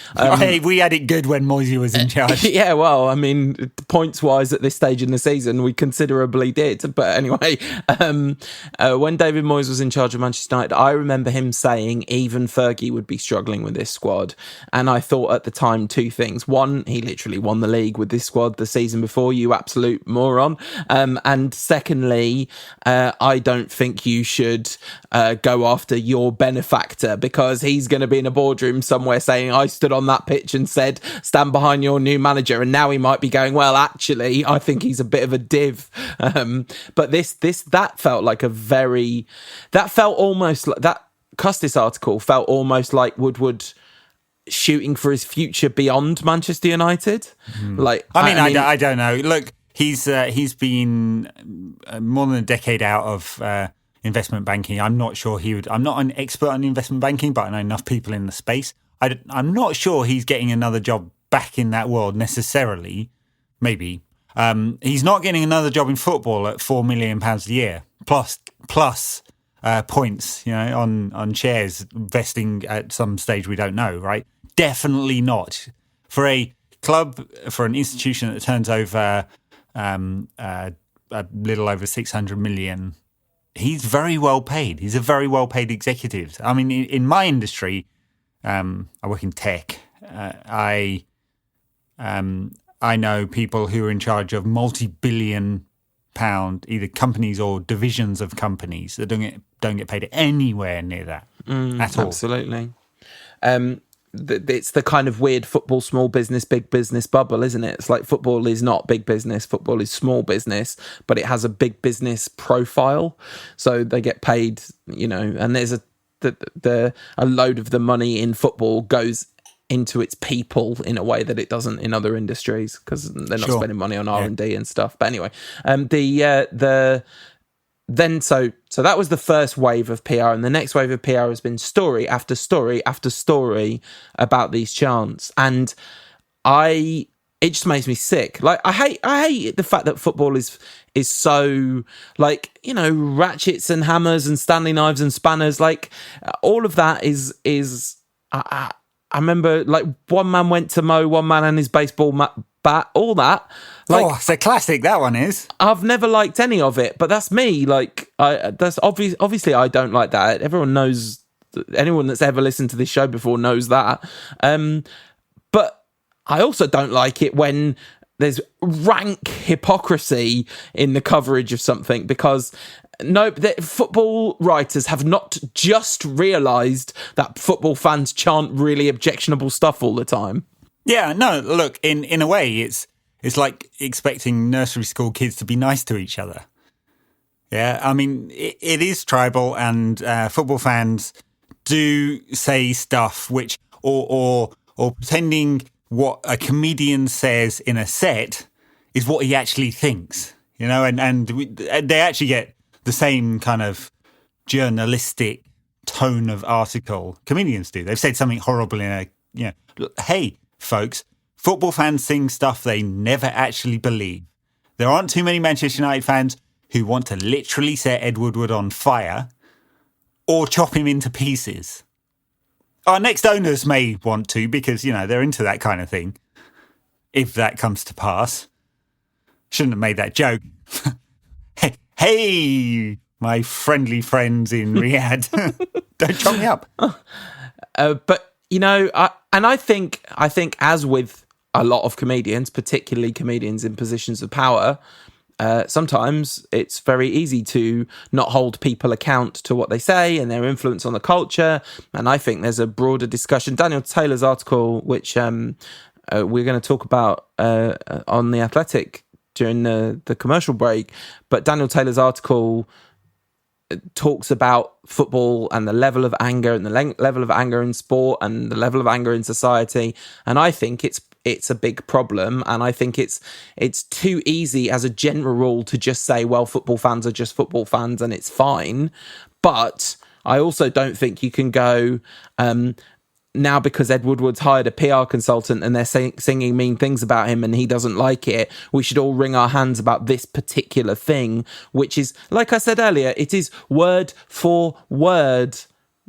We had it good when Moyes was in charge. Yeah, well, I mean, points-wise at this stage in the season, we considerably did. But anyway, when David Moyes was in charge of Manchester United, I remember him saying even Fergie would be struggling with this squad. And I thought at the time two things. One, he literally won the league with this squad the season before, you absolute moron. And secondly, I don't think you should go after your benefactor, because he's going to be in a boardroom somewhere saying, I stood on that pitch and said, stand behind your new manager. And now he might be going, well, actually, I think he's a bit of a div. But that felt like that felt almost like that Custis article felt almost like Woodward shooting for his future beyond Manchester United. I don't know. Look, he's been more than a decade out of investment banking. I'm not sure I'm not an expert on investment banking, but I know enough people in the space. I'm not sure he's getting another job back in that world necessarily. Maybe he's not getting another job in football at £4 million a year plus points, on shares vesting at some stage we don't know, right? Definitely not for a club, for an institution that turns over a little over 600 million, he's very well paid. He's a very well paid executive. I mean, in my industry, I work in tech. I know people who are in charge of multi-billion pound either companies or divisions of companies that don't get paid anywhere near that at all. Absolutely. It's the kind of weird football, small business, big business bubble, isn't it? It's like football is not big business, football is small business, but it has a big business profile. So they get paid, and there's a load of the money in football goes into its people in a way that it doesn't in other industries, because they're not spending money on R&D and stuff. But anyway, so that was the first wave of PR, and the next wave of PR has been story after story after story about these chants, and it just makes me sick. Like I hate the fact that football is so like, ratchets and hammers and Stanley knives and spanners, like all of that is I remember, like, one man went to mow one man and his baseball bat, all that. Like, it's a classic, that one is. I've never liked any of it, but that's me. Like, that's obvious. Obviously, I don't like that. Everyone knows, anyone that's ever listened to this show before knows that. But I also don't like it when there's rank hypocrisy in the coverage of something, because football writers have not just realised that football fans chant really objectionable stuff all the time. Yeah, no, look, in a way, it's like expecting nursery school kids to be nice to each other. Yeah, I mean, it is tribal, and football fans do say stuff which, or pretending what a comedian says in a set is what he actually thinks, and they actually get the same kind of journalistic tone of article comedians do. They've said something horrible in hey, folks, football fans sing stuff they never actually believe. There aren't too many Manchester United fans who want to literally set Ed Woodward on fire or chop him into pieces. Our next owners may want to, because, they're into that kind of thing, if that comes to pass. Shouldn't have made that joke. Hey, my friendly friends in Riyadh, don't chop me up. But I think as with a lot of comedians, particularly comedians in positions of power, sometimes it's very easy to not hold people account to what they say and their influence on the culture. And I think there's a broader discussion. Daniel Taylor's article, which we're going to talk about on The Athletic during the commercial break, but Daniel Taylor's article talks about football and the level of anger and the level of anger in sport and the level of anger in society, and I think it's a big problem, and I think it's too easy as a general rule to just say, well, football fans are just football fans and it's fine. But I also don't think you can go now because Ed Woodward's hired a PR consultant and they're singing mean things about him and he doesn't like it, we should all wring our hands about this particular thing, which is, like I said earlier, it is word for word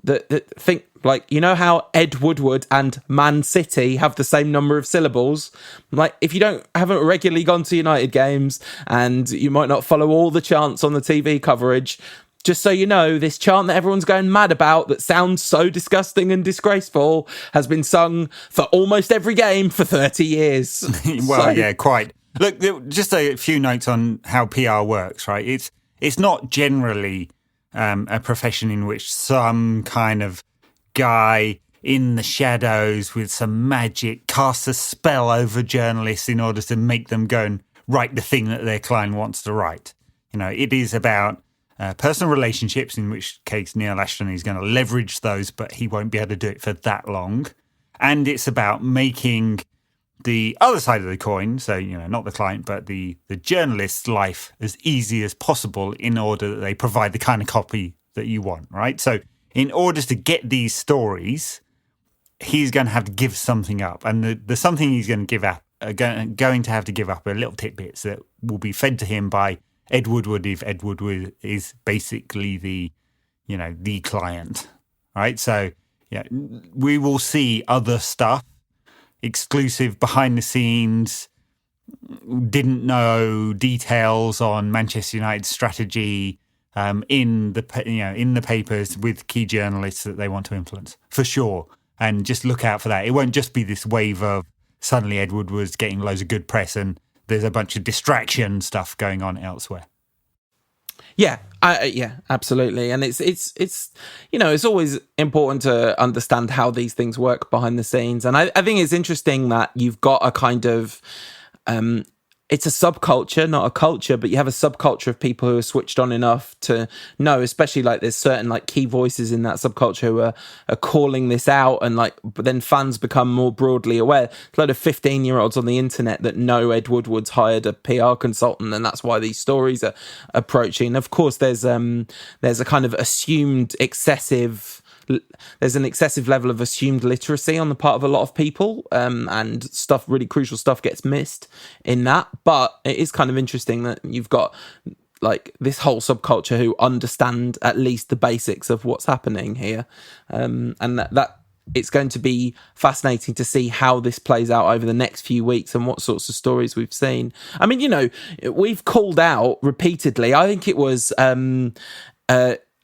that think, like, how Ed Woodward and Man City have the same number of syllables. Like, if you haven't regularly gone to United games and you might not follow all the chants on the TV coverage, just so you know, this chant that everyone's going mad about that sounds so disgusting and disgraceful has been sung for almost every game for 30 years. Well, yeah, quite. Look, just a few notes on how PR works, right? It's not generally a profession in which some kind of guy in the shadows with some magic casts a spell over journalists in order to make them go and write the thing that their client wants to write. It is about personal relationships, in which case Neil Ashton is going to leverage those, but he won't be able to do it for that long. And it's about making the other side of the coin, so, not the client, but the journalist's life as easy as possible in order that they provide the kind of copy that you want, right? So in order to get these stories, he's going to have to give something up. And the something he's going to give up, going to have to give up are little tidbits that will be fed to him by Ed Woodward, if Ed Woodward is basically the client, right? So, we will see other stuff exclusive behind the scenes, didn't know details on Manchester United's strategy in the papers with key journalists that they want to influence, for sure. And just look out for that. It won't just be this wave of suddenly Ed Woodward's getting loads of good press and there's a bunch of distraction stuff going on elsewhere. Yeah, absolutely. And it's it's always important to understand how these things work behind the scenes. And I think it's interesting that you've got a kind of it's a subculture, not a culture, but you have a subculture of people who are switched on enough to know, especially like there's certain like key voices in that subculture who are calling this out, and like, but then fans become more broadly aware. There's a load of 15-year-olds on the internet that know Ed Woodward's hired a PR consultant, and that's why these stories are approaching. Of course, there's a kind of assumed there's an excessive level of assumed literacy on the part of a lot of people, and really crucial stuff gets missed in that. But it is kind of interesting that you've got like this whole subculture who understand at least the basics of what's happening here, and that it's going to be fascinating to see how this plays out over the next few weeks and what sorts of stories we've seen. I mean, we've called out repeatedly. I think it was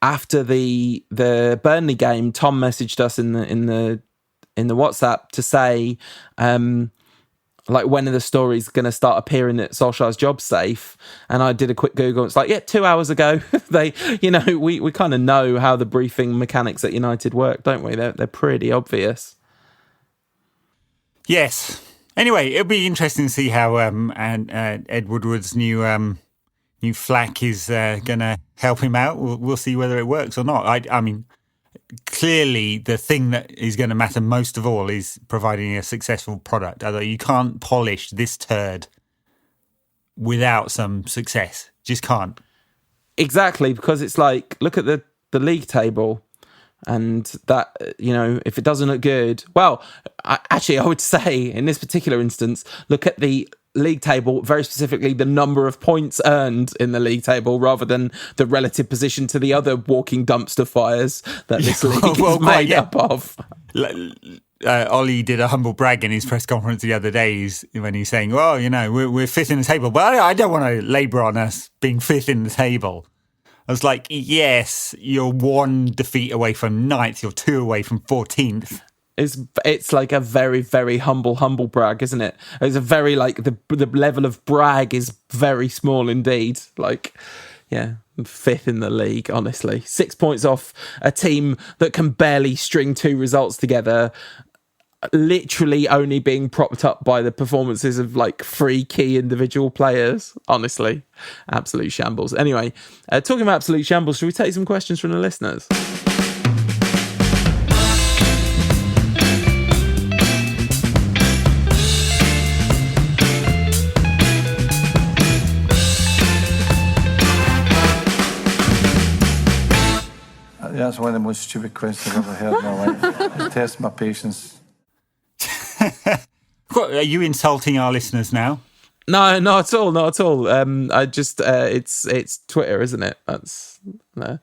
after the Burnley game, Tom messaged us in the WhatsApp to say, like, when are the stories going to start appearing that Solskjaer's job's safe? And I did a quick Google. It's like, 2 hours ago. We kind of know how the briefing mechanics at United work, don't we? They're pretty obvious. Yes. Anyway, it'll be interesting to see how Ed Woodward's new flack is going to help him out. We'll see whether it works or not. I mean, clearly the thing that is going to matter most of all is providing a successful product. Although you can't polish this turd without some success. Just can't. Exactly, because it's like, look at the league table, and that, if it doesn't look good, well, I would say in this particular instance, look at the league table, very specifically the number of points earned in the league table, rather than the relative position to the other walking dumpster fires that this league is made up of. Ollie did a humble brag in his press conference the other day when he's saying, well, we're fifth in the table, but I don't want to labour on us being fifth in the table. I was like, yes, you're one defeat away from ninth, you're two away from 14th. It's like a very, very humble brag, isn't it? It's a very, like, the level of brag is very small indeed. Like, yeah, fifth in the league, honestly. 6 points off a team that can barely string two results together, literally only being propped up by the performances of like 3 key individual players. Honestly, absolute shambles. Anyway, talking about absolute shambles, should we take some questions from the listeners? That's one of the most stupid questions I've ever heard in my life. It tests my patience. Are you insulting our listeners now? No, not at all. I just it's Twitter, isn't it? That's the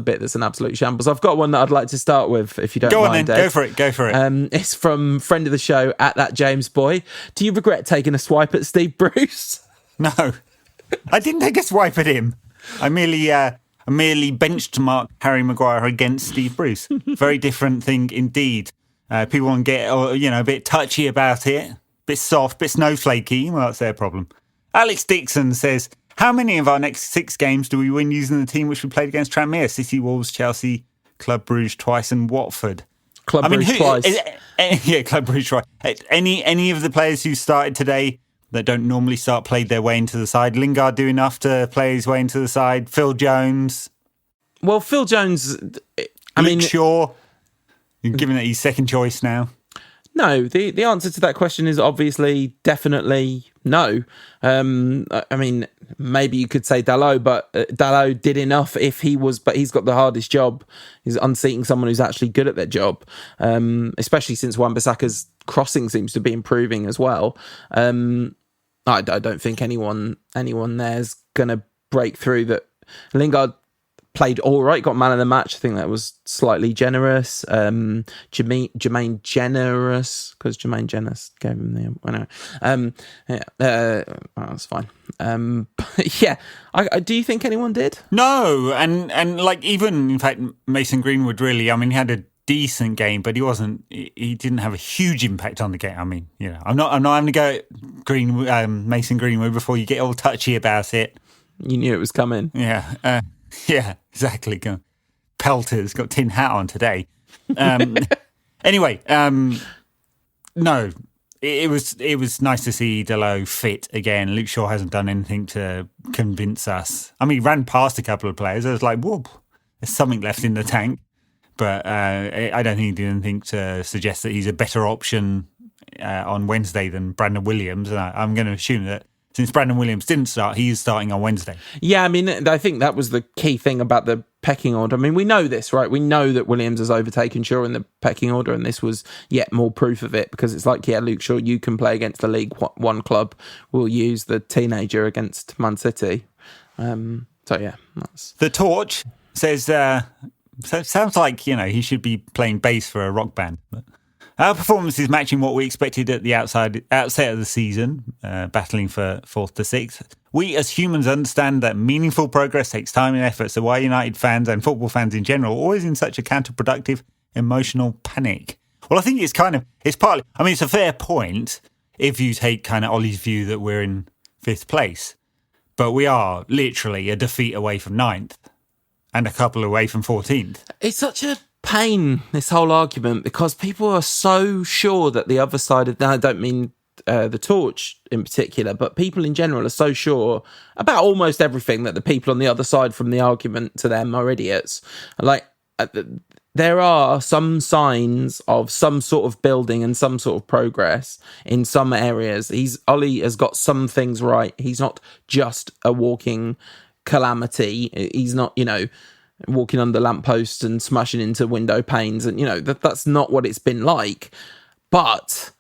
bit that's an absolute shambles. I've got one that I'd like to start with, if you don't mind. Go on then, Dave. go for it. It's from friend of the show at that James Boy. Do you regret taking a swipe at Steve Bruce? No, I didn't take a swipe at him. I merely benchmarked Harry Maguire against Steve Bruce. Very different thing indeed. People want to get a bit touchy about it, a bit soft, a bit snowflakey. Well, that's their problem. Alex Dixon says, how many of our next 6 games do we win using the team which we played against Tranmere? City, Wolves, Chelsea, Club Brugge twice, and Watford. Club Brugge twice. Yeah, Club Brugge twice. Any of the players who started today that don't normally start played their way into the side? Lingard do enough to play his way into the side? Phil Jones? Well, Phil Jones... Luke Shaw? You're giving it his second choice now? No, the answer to that question is obviously definitely no. I mean, maybe you could say Dalot, but Dalot did enough but he's got the hardest job. He's unseating someone who's actually good at their job, especially since Wan-Bissaka's crossing seems to be improving as well. I don't think anyone there's going to break through that. Lingard played all right, got man of the match. I think that was slightly generous. Jermaine generous, because Jermaine Jennings gave him the winner. That's fine. But yeah, do you think anyone did? No, and like even in fact Mason Greenwood really. I mean, he had a decent game, but he didn't have a huge impact on the game. I mean, you know, I'm not having to go at Mason Greenwood before you get all touchy about it. You knew it was coming. Yeah. Yeah, exactly. Pelter's got tin hat on today. Anyway, no, it was nice to see Delo fit again. Luke Shaw hasn't done anything to convince us. I mean, he ran past a couple of players. I was like, whoop, there's something left in the tank. But I don't think he did anything to suggest that he's a better option on Wednesday than Brandon Williams. And I'm going to assume that since Brandon Williams didn't start, he is starting on Wednesday. Yeah, I mean, I think that was the key thing about the pecking order. I mean, we know this, right? We know that Williams has overtaken Shaw in the pecking order, and this was yet more proof of it, because it's like, yeah, Luke Shaw, you can play against the League One club. We'll use the teenager against Man City. So, yeah. That's... The Torch says, so it sounds like, you know, he should be playing bass for a rock band, but... Our performance is matching what we expected at the outset of the season, battling for 4th to 6th. We as humans understand that meaningful progress takes time and effort, so why United fans and football fans in general are always in such a counterproductive emotional panic? Well, I think it's partly, I mean, it's a fair point if you take kind of Ollie's view that we're in 5th place, but we are literally a defeat away from 9th and a couple away from 14th. It's such a pain, this whole argument, because people are so sure that the other side of, I don't mean the Torch in particular, but people in general are so sure about almost everything that the people on the other side from the argument to them are idiots. Like, there are some signs of some sort of building and some sort of progress in some areas. Ollie has got some things right. He's not just a walking calamity. He's not, you know, walking under lampposts and smashing into window panes, and you know that's not what it's been like. But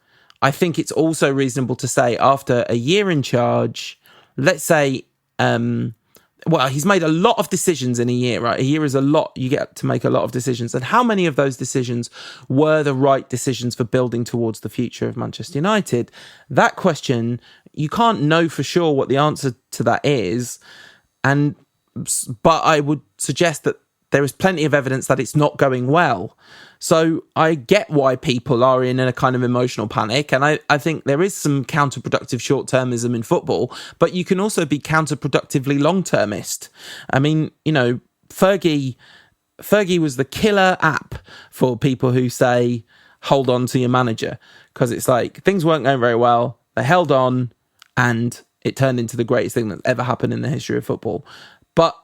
I think it's also reasonable to say, after a year in charge, let's say, well, he's made a lot of decisions in a year, right? A year is a lot. You get to make a lot of decisions, and how many of those decisions were the right decisions for building towards the future of Manchester United? That question, you can't know for sure what the answer to that is, but I would suggest that there is plenty of evidence that it's not going well. So I get why people are in a kind of emotional panic, and I think there is some counterproductive short-termism in football, but you can also be counterproductively long-termist. I mean, you know, Fergie was the killer app for people who say, hold on to your manager, because it's like, things weren't going very well, they held on, and it turned into the greatest thing that's ever happened in the history of football. But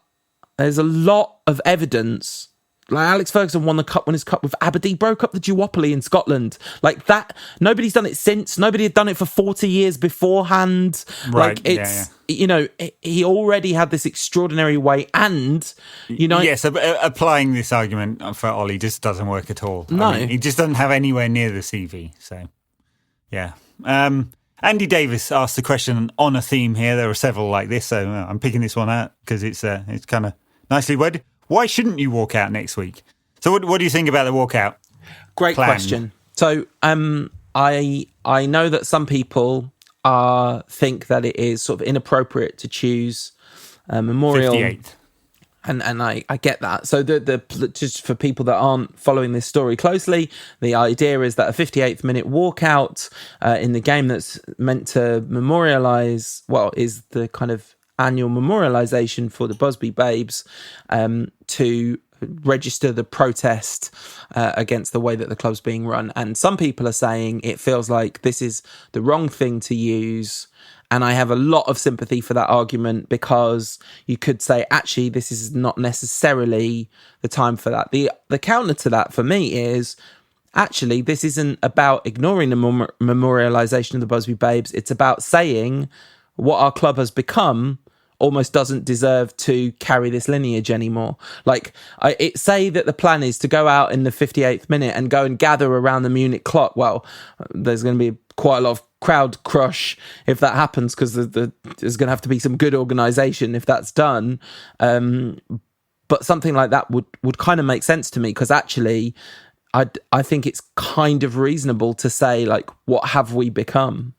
there's a lot of evidence. Like, Alex Ferguson won his cup with Aberdeen, broke up the duopoly in Scotland. Like that, nobody's done it since. Nobody had done it for 40 years beforehand. Right, like it's, you know, he already had this extraordinary way, and you know, yes, applying this argument for Ollie just doesn't work at all. No, I mean, he just doesn't have anywhere near the CV. So, yeah. Andy Davis asked the question on a theme here. There are several like this, so I'm picking this one out because it's kind of nicely worded. Why shouldn't you walk out next week? So what do you think about the walkout? Great plan? Question. So I know that some people think that it is sort of inappropriate to choose Memorial 58th. And I get that. So the just for people that aren't following this story closely, the idea is that a 58th minute walkout in the game that's meant to memorialise, well, is the kind of annual memorialisation for the Busby Babes, to register the protest against the way that the club's being run. And some people are saying it feels like this is the wrong thing to use. And I have a lot of sympathy for that argument, because you could say, actually, this is not necessarily the time for that. The counter to that for me is, actually, this isn't about ignoring the memorialisation of the Busby Babes. It's about saying what our club has become almost doesn't deserve to carry this lineage anymore. Like, say that the plan is to go out in the 58th minute and go and gather around the Munich clock. Well, there's going to be quite a lot of crowd crush if that happens, because there's going to have to be some good organisation if that's done. But something like that would kind of make sense to me, because actually I think it's kind of reasonable to say, like, what have we become?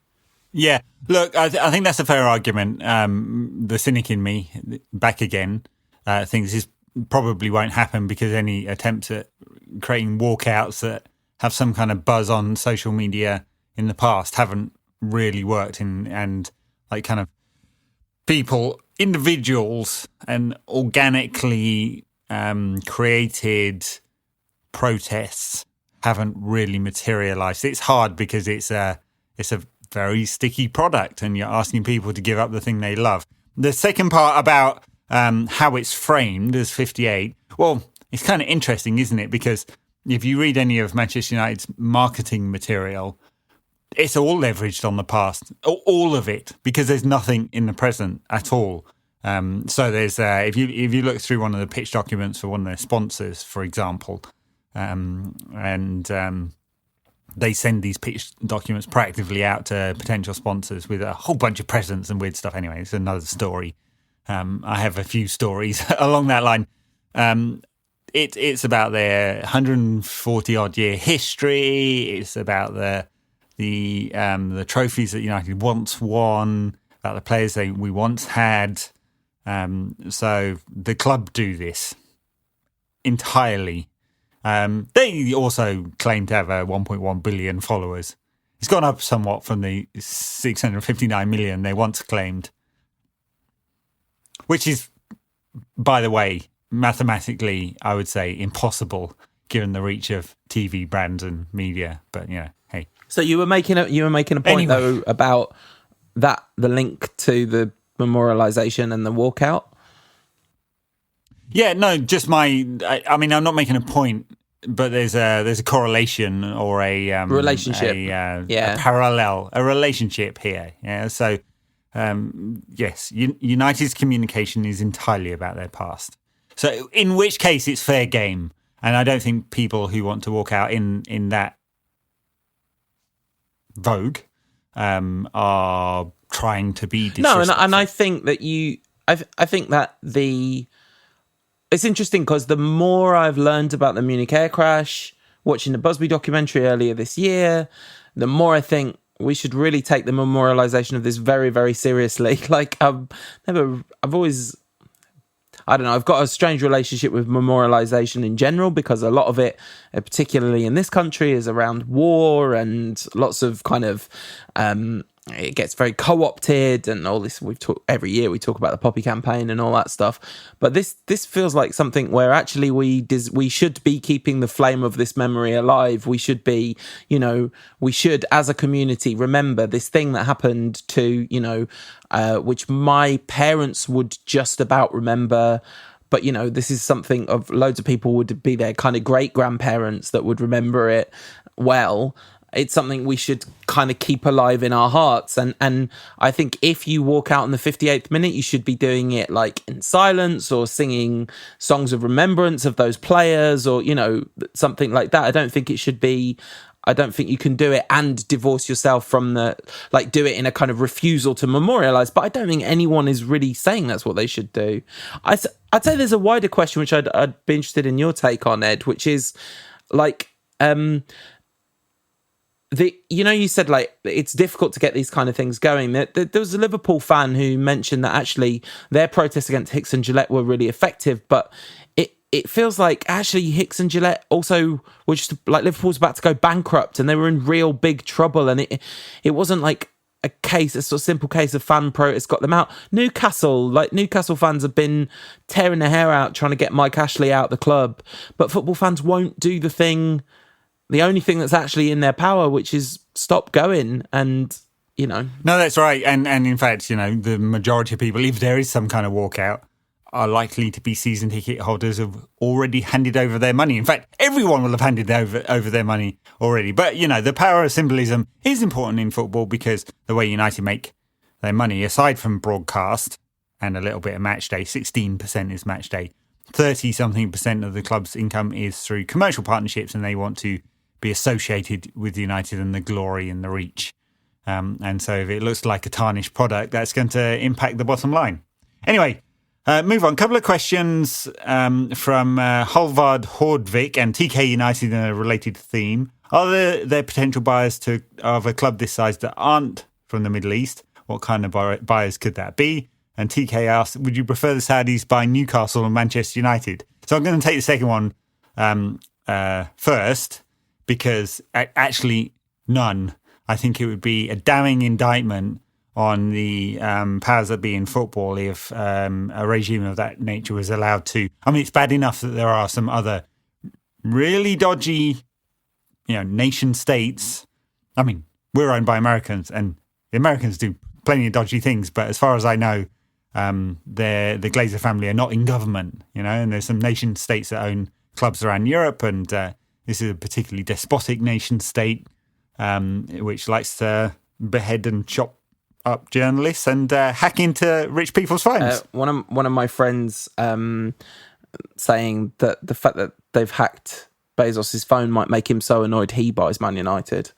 Yeah, look, I think that's a fair argument. The cynic in me, back again, thinks this probably won't happen because any attempts at creating walkouts that have some kind of buzz on social media in the past haven't really worked, and like kind of people, individuals, and organically created protests haven't really materialized. It's hard because it's a very sticky product, and you're asking people to give up the thing they love. The second part about how it's framed as 58, well, it's kind of interesting, isn't it? Because if you read any of Manchester United's marketing material, it's all leveraged on the past, all of it, because there's nothing in the present at all. So there's if you look through one of the pitch documents for one of their sponsors, for example, they send these pitch documents proactively out to potential sponsors with a whole bunch of presents and weird stuff. Anyway, it's another story. I have a few stories along that line. It's about their 140 odd year history. It's about the trophies that United once won, about the players we once had. So the club do this entirely. They also claim to have 1.1 billion followers. It's gone up somewhat from the 659 million they once claimed, which is, by the way, mathematically, I would say, impossible given the reach of TV brands and media. But hey. So you were making a point Anyway. though about that, the link to the memorialisation and the walkout. Yeah, no, just I mean, I'm not making a point, but there's a correlation or a relationship, a parallel, a relationship here. Yeah, so yes, United's communication is entirely about their past. So in which case it's fair game, and I don't think people who want to walk out in that vogue are trying to be disrespectful. No, and I think that I think that it's interesting because the more I've learned about the Munich air crash, watching the Busby documentary earlier this year, the more I think we should really take the memorialisation of this very, very seriously. Like, I've always, I don't know, I've got a strange relationship with memorialisation in general, because a lot of it, particularly in this country, is around war and lots of kind of, it gets very co-opted and all this. Every year we talk about the Poppy campaign and all that stuff. But this feels like something where actually we should be keeping the flame of this memory alive. We should be, we should, as a community, remember this thing that happened to, which my parents would just about remember. But, this is something of loads of people would be their kind of great-grandparents that would remember it well. It's something we should kind of keep alive in our hearts. And I think if you walk out in the 58th minute, you should be doing it like in silence or singing songs of remembrance of those players or, something like that. I don't think you can do it and divorce yourself from do it in a kind of refusal to memorialise. But I don't think anyone is really saying that's what they should do. I'd say there's a wider question, which I'd be interested in your take on, Ed, which is you said like it's difficult to get these kind of things going. There was a Liverpool fan who mentioned that actually their protests against Hicks and Gillette were really effective, but it feels like actually Hicks and Gillette also were just like Liverpool's about to go bankrupt and they were in real big trouble, and it wasn't like a sort of simple case of fan protest got them out. Newcastle fans have been tearing their hair out trying to get Mike Ashley out the club, but football fans won't do the only thing that's actually in their power, which is stop going. And, No, that's right. And in fact, the majority of people, if there is some kind of walkout, are likely to be season ticket holders who've already handed over their money. In fact, everyone will have handed over their money already. But, the power of symbolism is important in football because the way United make their money, aside from broadcast and a little bit of match day, 16% is match day, 30-something% of the club's income is through commercial partnerships, and they want to be associated with United and the glory and the reach. And so if it looks like a tarnished product, that's going to impact the bottom line. Anyway, Move on. Couple of questions from Halvard Hordvik and TK United in a related theme. Are there potential buyers of a club this size that aren't from the Middle East? What kind of buyers could that be? And TK asks, would you prefer the Saudis buy Newcastle or Manchester United? So I'm going to take the second one first, because actually none. I think it would be a damning indictment on the powers that be in football if a regime of that nature was allowed to. I mean, it's bad enough that there are some other really dodgy, nation states. I mean, we're owned by Americans, and the Americans do plenty of dodgy things. But as far as I know, the Glazer family are not in government, and there's some nation states that own clubs around Europe, and this is a particularly despotic nation state which likes to behead and chop up journalists and hack into rich people's phones. One of my friends saying that the fact that they've hacked Bezos's phone might make him so annoyed he buys Man United,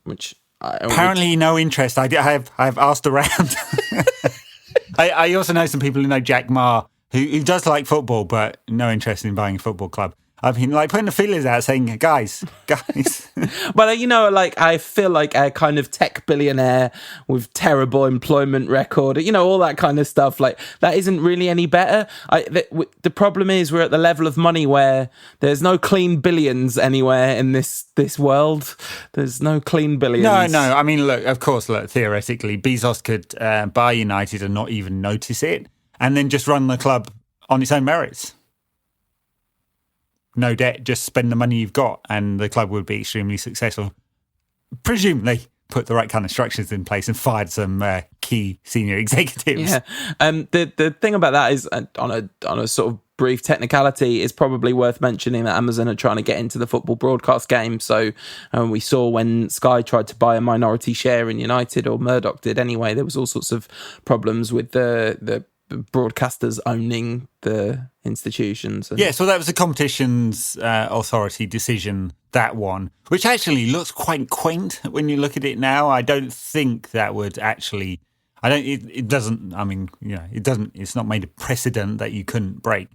which apparently no interest. I've asked around. I also know some people who know Jack Ma who does like football but no interest in buying a football club. I've been putting the feelers out saying, guys. Well, I feel like a kind of tech billionaire with terrible employment record, all that kind of stuff. Like, that isn't really any better. The problem is we're at the level of money where there's no clean billions anywhere in this world. There's no clean billions. No. I mean, look, theoretically, Bezos could buy United and not even notice it, and then just run the club on its own merits. No debt, just spend the money you've got, and the club would be extremely successful. Presumably put the right kind of structures in place and fired some key senior executives. Yeah. The thing about that is, on a sort of brief technicality, is probably worth mentioning that Amazon are trying to get into the football broadcast game. So we saw when Sky tried to buy a minority share in United, or Murdoch did anyway, there was all sorts of problems with the broadcasters owning the institutions. So that was the competitions authority decision, that one, which actually looks quite quaint when you look at it now. I don't think that would actually, it doesn't, it's not made a precedent that you couldn't break.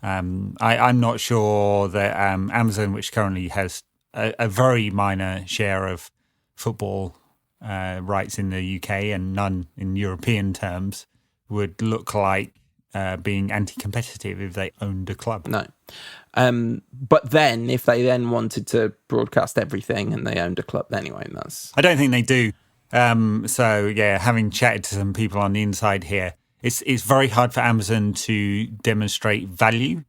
I'm not sure that Amazon, which currently has a very minor share of football rights in the UK and none in European terms, would look like being anti-competitive if they owned a club. No. But then, if they then wanted to broadcast everything and they owned a club anyway, I don't think they do. Having chatted to some people on the inside here, it's very hard for Amazon to demonstrate value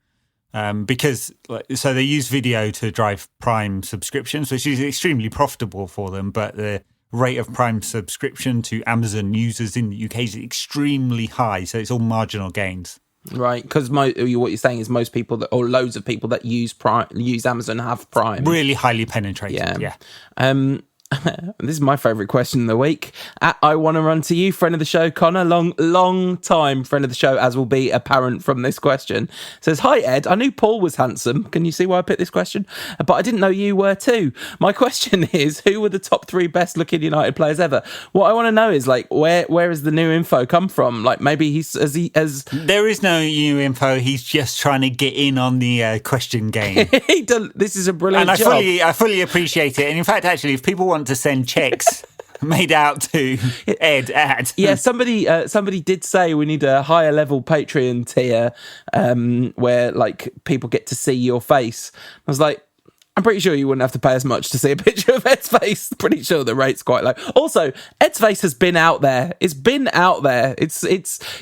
because they use video to drive Prime subscriptions, which is extremely profitable for them, but the rate of Prime subscription to Amazon users in the UK is extremely high, so it's all marginal gains. Right, because what you're saying is most people loads of people that use Amazon have Prime. Really highly penetrated, yeah. This is my favourite question of the week. I want to run to you, friend of the show, Connor. Long time friend of the show, as will be apparent from this question. Says, hi, Ed. I knew Paul was handsome. Can you see why I picked this question? But I didn't know you were too. My question is, who were the top 3 best looking United players ever? What I want to know is, where has the new info come from? Maybe there is no new info. He's just trying to get in on the question game. This is a brilliant job. I fully appreciate it. And in fact, actually, if people want to send checks made out to Ed at... Yeah, somebody did say we need a higher level Patreon tier where people get to see your face. I was like, I'm pretty sure you wouldn't have to pay as much to see a picture of Ed's face. Pretty sure the rate's quite low. Also, Ed's face has been out there. It's been out there. It's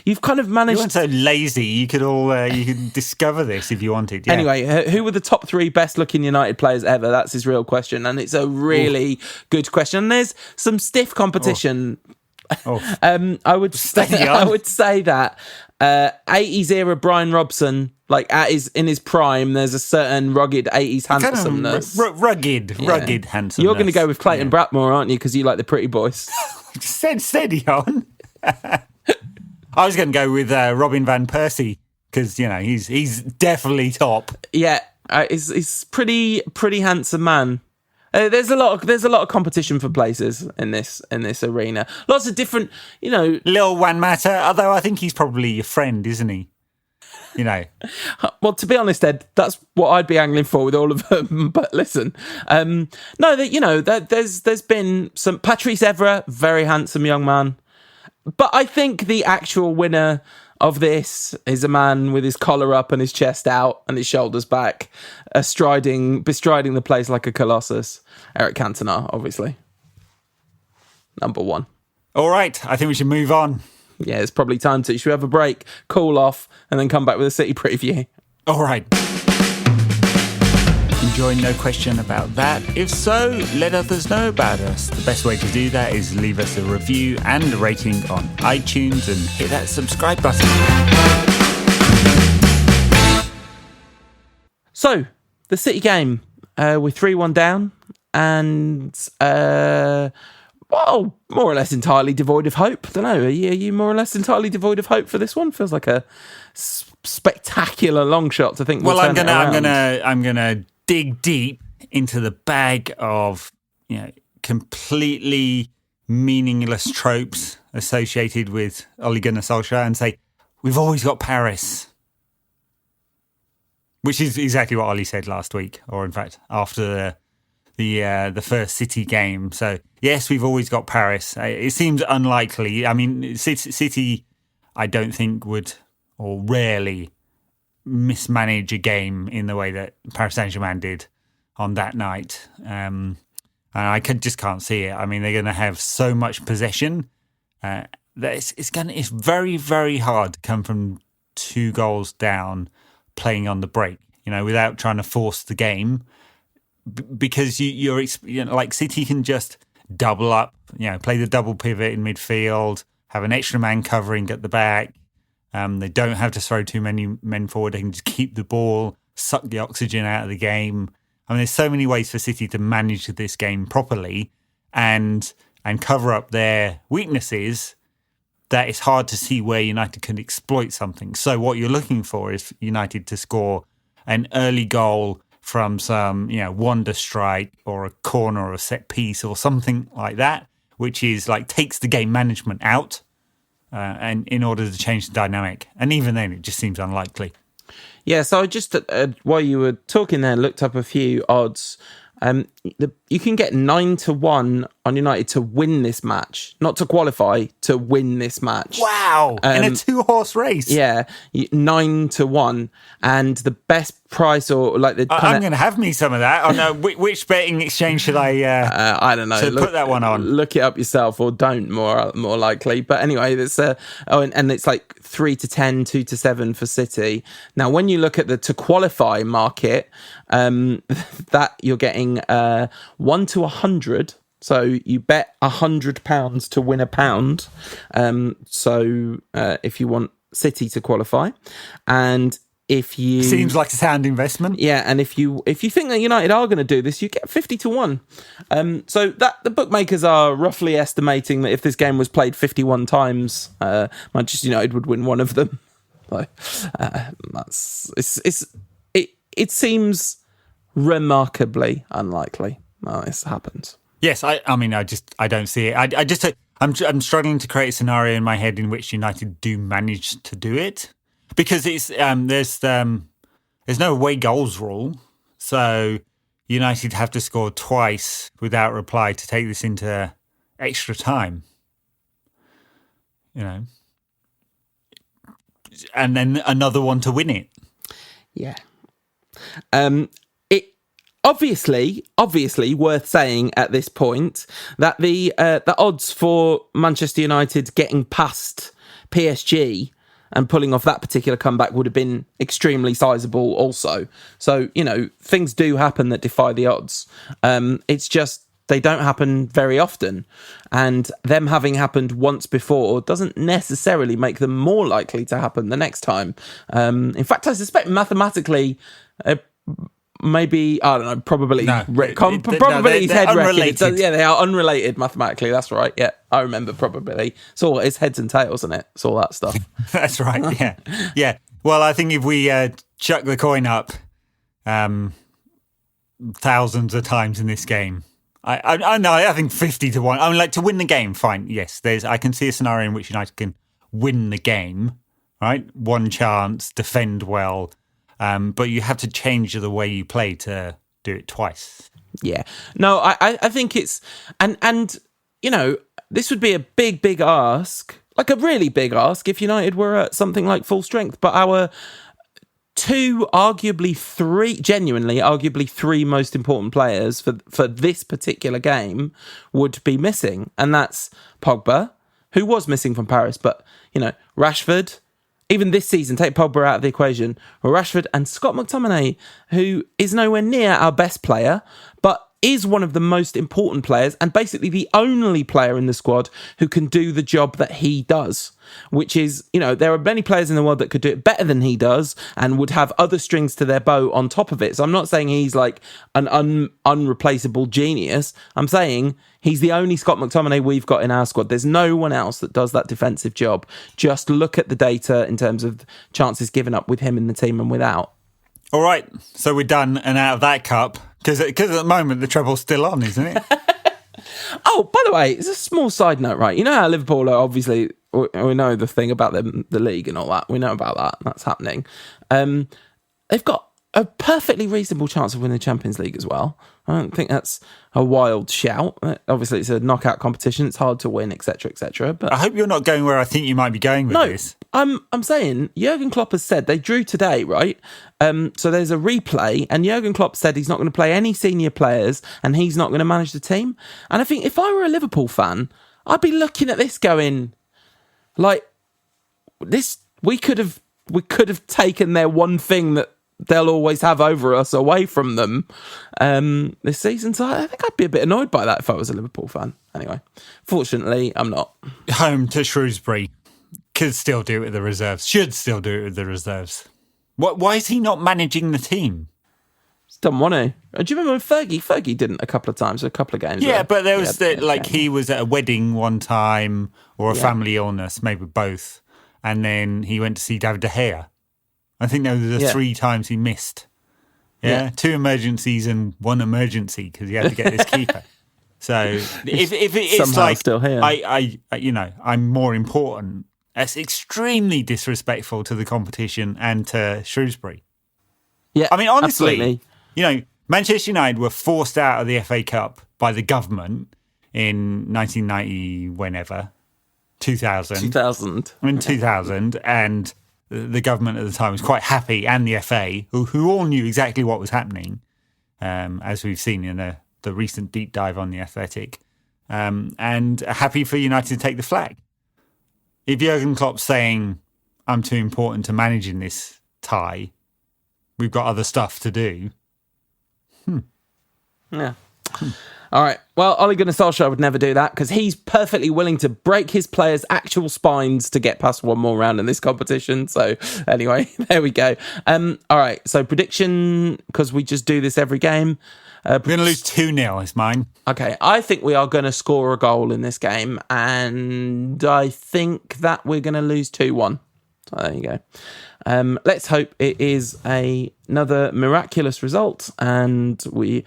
you've kind of managed. You weren't so lazy. You could discover this if you wanted. Yeah. Anyway, who were the top 3 best looking United players ever? That's his real question, and it's a really good question. And there's some stiff competition. I would say that 80s era Brian Robson, in his prime, there's a certain rugged 80s handsomeness. Rugged handsomeness. You're going to go with Clayton Bratmore, aren't you? Because you like the pretty boys. Steady on. I was going to go with Robin van Persie because he's definitely top. Yeah, he's pretty handsome man. There's a lot of competition for places in this arena. Lots of different, Lil Juan Mata, although I think he's probably your friend, isn't he? Well, to be honest, Ed, that's what I'd be angling for with all of them. But listen, there's been some Patrice Evra, very handsome young man. But I think the actual winner of this is a man with his collar up and his chest out and his shoulders back, bestriding the place like a colossus. Eric Cantona, obviously. Number one. All right, I think we should move on. Yeah, it's probably time to. Should we have a break, cool off, and then come back with a City preview? All right. Enjoying, no question about that. If so, let others know about us. The best way to do that is leave us a review and a rating on iTunes and hit that subscribe button. So, the City game, we're 3-1 down, and more or less entirely devoid of hope. I don't know. Are you more or less entirely devoid of hope for this one? Feels like a spectacular long shot to think. Well, I'm gonna dig deep into the bag of completely meaningless tropes associated with Ole Gunnar Solskjaer and say we've always got Paris, which is exactly what Ole said last week, or in fact after the first City game. So yes, we've always got Paris. It seems unlikely. I mean, City, I don't think would, or rarely, mismanage a game in the way that Paris Saint-Germain did on that night. And I just can't see it. I mean, they're going to have so much possession that it's very, very hard to come from 2 goals down playing on the break, without trying to force the game. Because you're like City can just double up, play the double pivot in midfield, have an extra man covering at the back. They don't have to throw too many men forward. They can just keep the ball, suck the oxygen out of the game. I mean, there's so many ways for City to manage this game properly and cover up their weaknesses that it's hard to see where United can exploit something. So what you're looking for is United to score an early goal from some, wonder strike or a corner or a set piece or something like that, which is like takes the game management out. And in order to change the dynamic. And even then, it just seems unlikely. Yeah, so I just, while you were talking there, looked up a few odds. You can get 9-1 on United to win this match, not to qualify, to win this match. Wow! In a 2-horse race. Yeah, 9-1, and the best price or like the. I'm going to have me some of that. Oh no, which betting exchange should I don't know. Put that one on. Look it up yourself, or don't. More likely. But anyway, it's and it's like 3-10, 2-7 for City. Now, when you look at the to qualify market, that you're getting 1-100. So you bet £100 to win £1. So if you want City to qualify, and if you seems like a sound investment, yeah, and if you think that United are going to do this, you get 50-1. So that the bookmakers are roughly estimating that if this game was played 51 times, Manchester United would win one of them. So it seems remarkably unlikely this happens. Yes, I mean, I don't see it. I'm struggling to create a scenario in my head in which United do manage to do it, because it's there's no away goals rule, so United have to score twice without reply to take this into extra time. And then another one to win it. Yeah. Obviously worth saying at this point that the odds for Manchester United getting past PSG and pulling off that particular comeback would have been extremely sizable also. So, things do happen that defy the odds. It's just they don't happen very often. And them having happened once before doesn't necessarily make them more likely to happen the next time. In fact, I suspect mathematically... maybe, I don't know, probability. Probability's head record. Yeah, they are unrelated mathematically. That's right. Yeah, I remember probability. It's heads and tails, isn't it? It's all that stuff. That's right. Yeah. Yeah. Well, I think if we chuck the coin up, thousands of times in this game. I know. I think 50-1. I mean, like to win the game. Fine. Yes, I can see a scenario in which United can win the game. Right, one chance, defend well, but you have to change the way you play to do it twice. Yeah. No, I think it's and you know, this would be a big ask, like a really big ask if United were at something like full strength. But our arguably three most important players for this particular game would be missing. And that's Pogba, who was missing from Paris, but, you know, Rashford, even this season, take Pogba out of the equation, Rashford and Scott McTominay, who is nowhere near our best player, but is one of the most important players and basically the only player in the squad who can do the job that he does, which is, you know, there are many players in the world that could do it better than he does and would have other strings to their bow on top of it. So I'm not saying he's like an unreplaceable genius. I'm saying he's the only Scott McTominay we've got in our squad. There's no one else that does that defensive job. Just look at the data in terms of chances given up with him in the team and without. All right, so we're done and out of that cup. Because at the moment, the treble's still on, isn't it? Oh, by the way, it's a small side note, right? You know how Liverpool are obviously, we know the thing about the league and all that. We know about that. That's happening. They've got a perfectly reasonable chance of winning the Champions League as well. I don't think that's a wild shout. Obviously, it's a knockout competition. It's hard to win, etc., etc. But I hope you're not going where I think you might be going with this. I'm saying Jurgen Klopp has said they drew today, right? So there's a replay, and Jurgen Klopp said he's not going to play any senior players, and he's not going to manage the team. And I think if I were a Liverpool fan, I'd be looking at this going, like, this we could have taken their one thing that they'll always have over us away from them this season. So I think I'd be a bit annoyed by that if I was a Liverpool fan. Anyway, fortunately, I'm not. Home to Shrewsbury. Could still do it with the reserves. Should still do it with the reserves. Why is he not managing the team? Just doesn't want to. Do you remember when Fergie didn't a couple of times, a couple of games? Yeah, but there was he was at a wedding one time or a family illness, maybe both. And then he went to see David De Gea. I think there was 3 times he missed. Yeah, 2 emergencies and 1 emergency because he had to get this keeper. So if it's somehow like still here. I'm more important. That's extremely disrespectful to the competition and to Shrewsbury. Yeah, I mean, honestly, absolutely. You know, Manchester United were forced out of the FA Cup by the government in 1990, whenever, 2000. 2000. In 2000, and the government at the time was quite happy, and the FA, who all knew exactly what was happening, as we've seen in the recent deep dive on The Athletic, and happy for United to take the flag. If Jurgen Klopp's saying, I'm too important to managing this tie, we've got other stuff to do. Yeah. All right. Well, Ole Gunnar Solskjaer would never do that because he's perfectly willing to break his players' actual spines to get past one more round in this competition. So anyway, there we go. All right. So prediction, because we just do this every game. We're going to lose 2-0 is mine. Okay. I think we are going to score a goal in this game. And I think that we're going to lose 2-1. So there you go. Let's hope it is another miraculous result, and we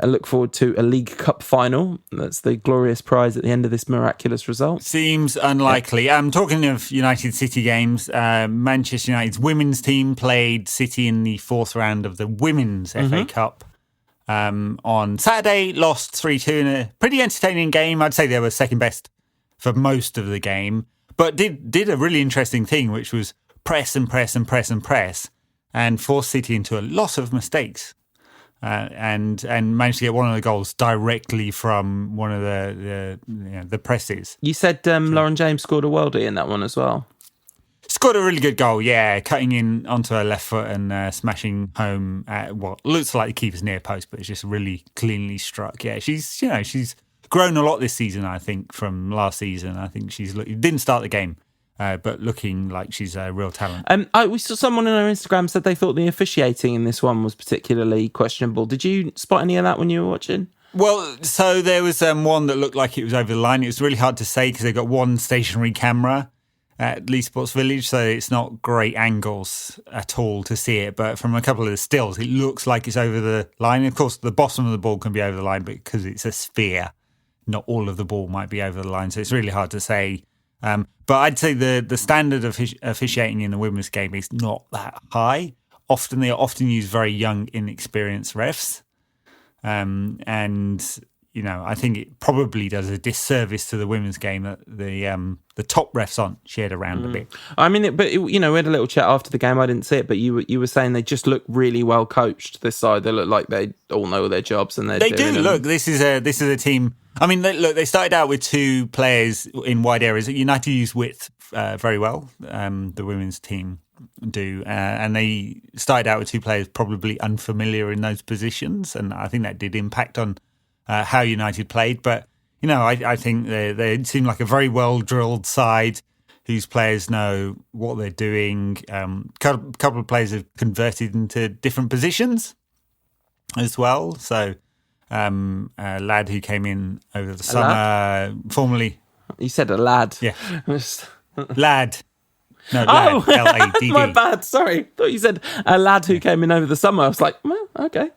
look forward to a League Cup final. That's the glorious prize at the end of this miraculous result. Seems unlikely. Talking of United City games, Manchester United's women's team played City in the 4th round of the Women's FA Cup on Saturday, lost 3-2 in a pretty entertaining game. I'd say they were second best for most of the game, but did a really interesting thing, which was press and force City into a lot of mistakes, and managed to get one of the goals directly from one of the presses. You said Lauren James scored a worldie in that one as well. Scored a really good goal, yeah, cutting in onto her left foot and smashing home at what looks like the keeper's near post, but it's just really cleanly struck. Yeah, she's grown a lot this season, I think, from last season. I think didn't start the game. But looking like she's a real talent. We saw someone on our Instagram said they thought the officiating in this one was particularly questionable. Did you spot any of that when you were watching? Well, so there was one that looked like it was over the line. It was really hard to say because they got one stationary camera, at Leigh Sports Village, so it's not great angles at all to see it. But from a couple of the stills, it looks like it's over the line. Of course, the bottom of the ball can be over the line, but because it's a sphere, not all of the ball might be over the line. So it's really hard to say. But I'd say the standard of officiating in the women's game is not that high. They often use very young, inexperienced refs. And I think it probably does a disservice to the women's game that the top refs aren't shared around a bit. I mean, we had a little chat after the game. I didn't see it, but you were saying they just look really well coached. This side, they look like they all know their jobs, and they do. Look, this is a team. I mean, they started out with 2 players in wide areas. United use width very well. The women's team do, and they started out with 2 players probably unfamiliar in those positions, and I think that did impact on how United played. But I think they seem like a very well drilled side whose players know what they're doing. Couple of players have converted into different positions as well. So a lad who came in over the summer, formerly. You said a lad. Yeah, lad. No, lad. L-A-D-D. My bad. Sorry, thought you said a lad who came in over the summer. I was like, well, okay.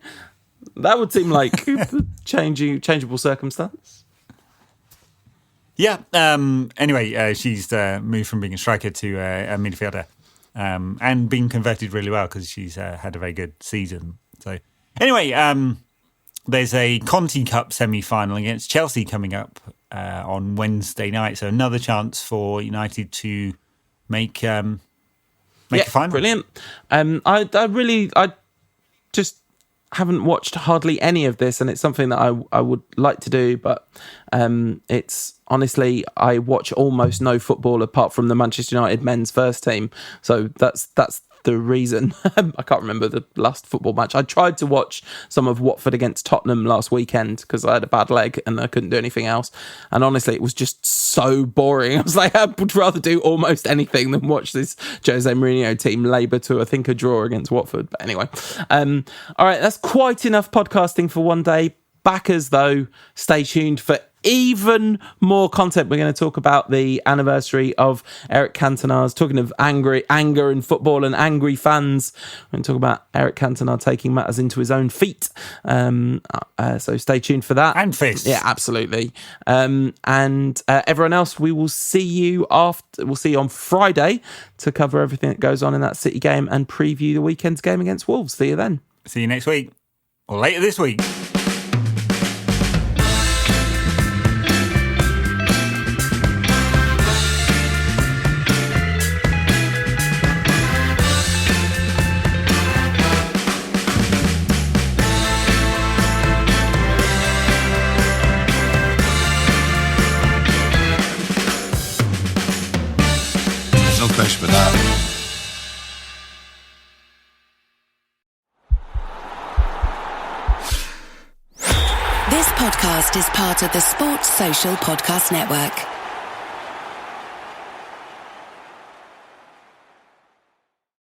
That would seem like changeable circumstance. Yeah. Anyway, she's moved from being a striker to a midfielder, and being converted really well because she's had a very good season. So anyway, there's a Conti Cup semi-final against Chelsea coming up on Wednesday night. So another chance for United to make a final. Brilliant. I just haven't watched hardly any of this, and it's something that I would like to do, but it's honestly, I watch almost no football apart from the Manchester United men's first team, so that's the reason. I can't remember the last football match. I tried to watch some of Watford against Tottenham last weekend because I had a bad leg and I couldn't do anything else, and honestly it was just so boring. I was like, I would rather do almost anything than watch this Jose Mourinho team labour to I think a draw against Watford. But anyway, all right, that's quite enough podcasting for one day. Backers though, stay tuned for even more content. We're going to talk about the anniversary of Eric Cantona's, talking of anger in football and angry fans. We're going to talk about Eric Cantona taking matters into his own feet. So stay tuned for that. And fists. Yeah, absolutely. And everyone else, we'll see you on Friday to cover everything that goes on in that City game and preview the weekend's game against Wolves. See you then. See you next week or later this week. For that. This podcast is part of the Sports Social Podcast Network.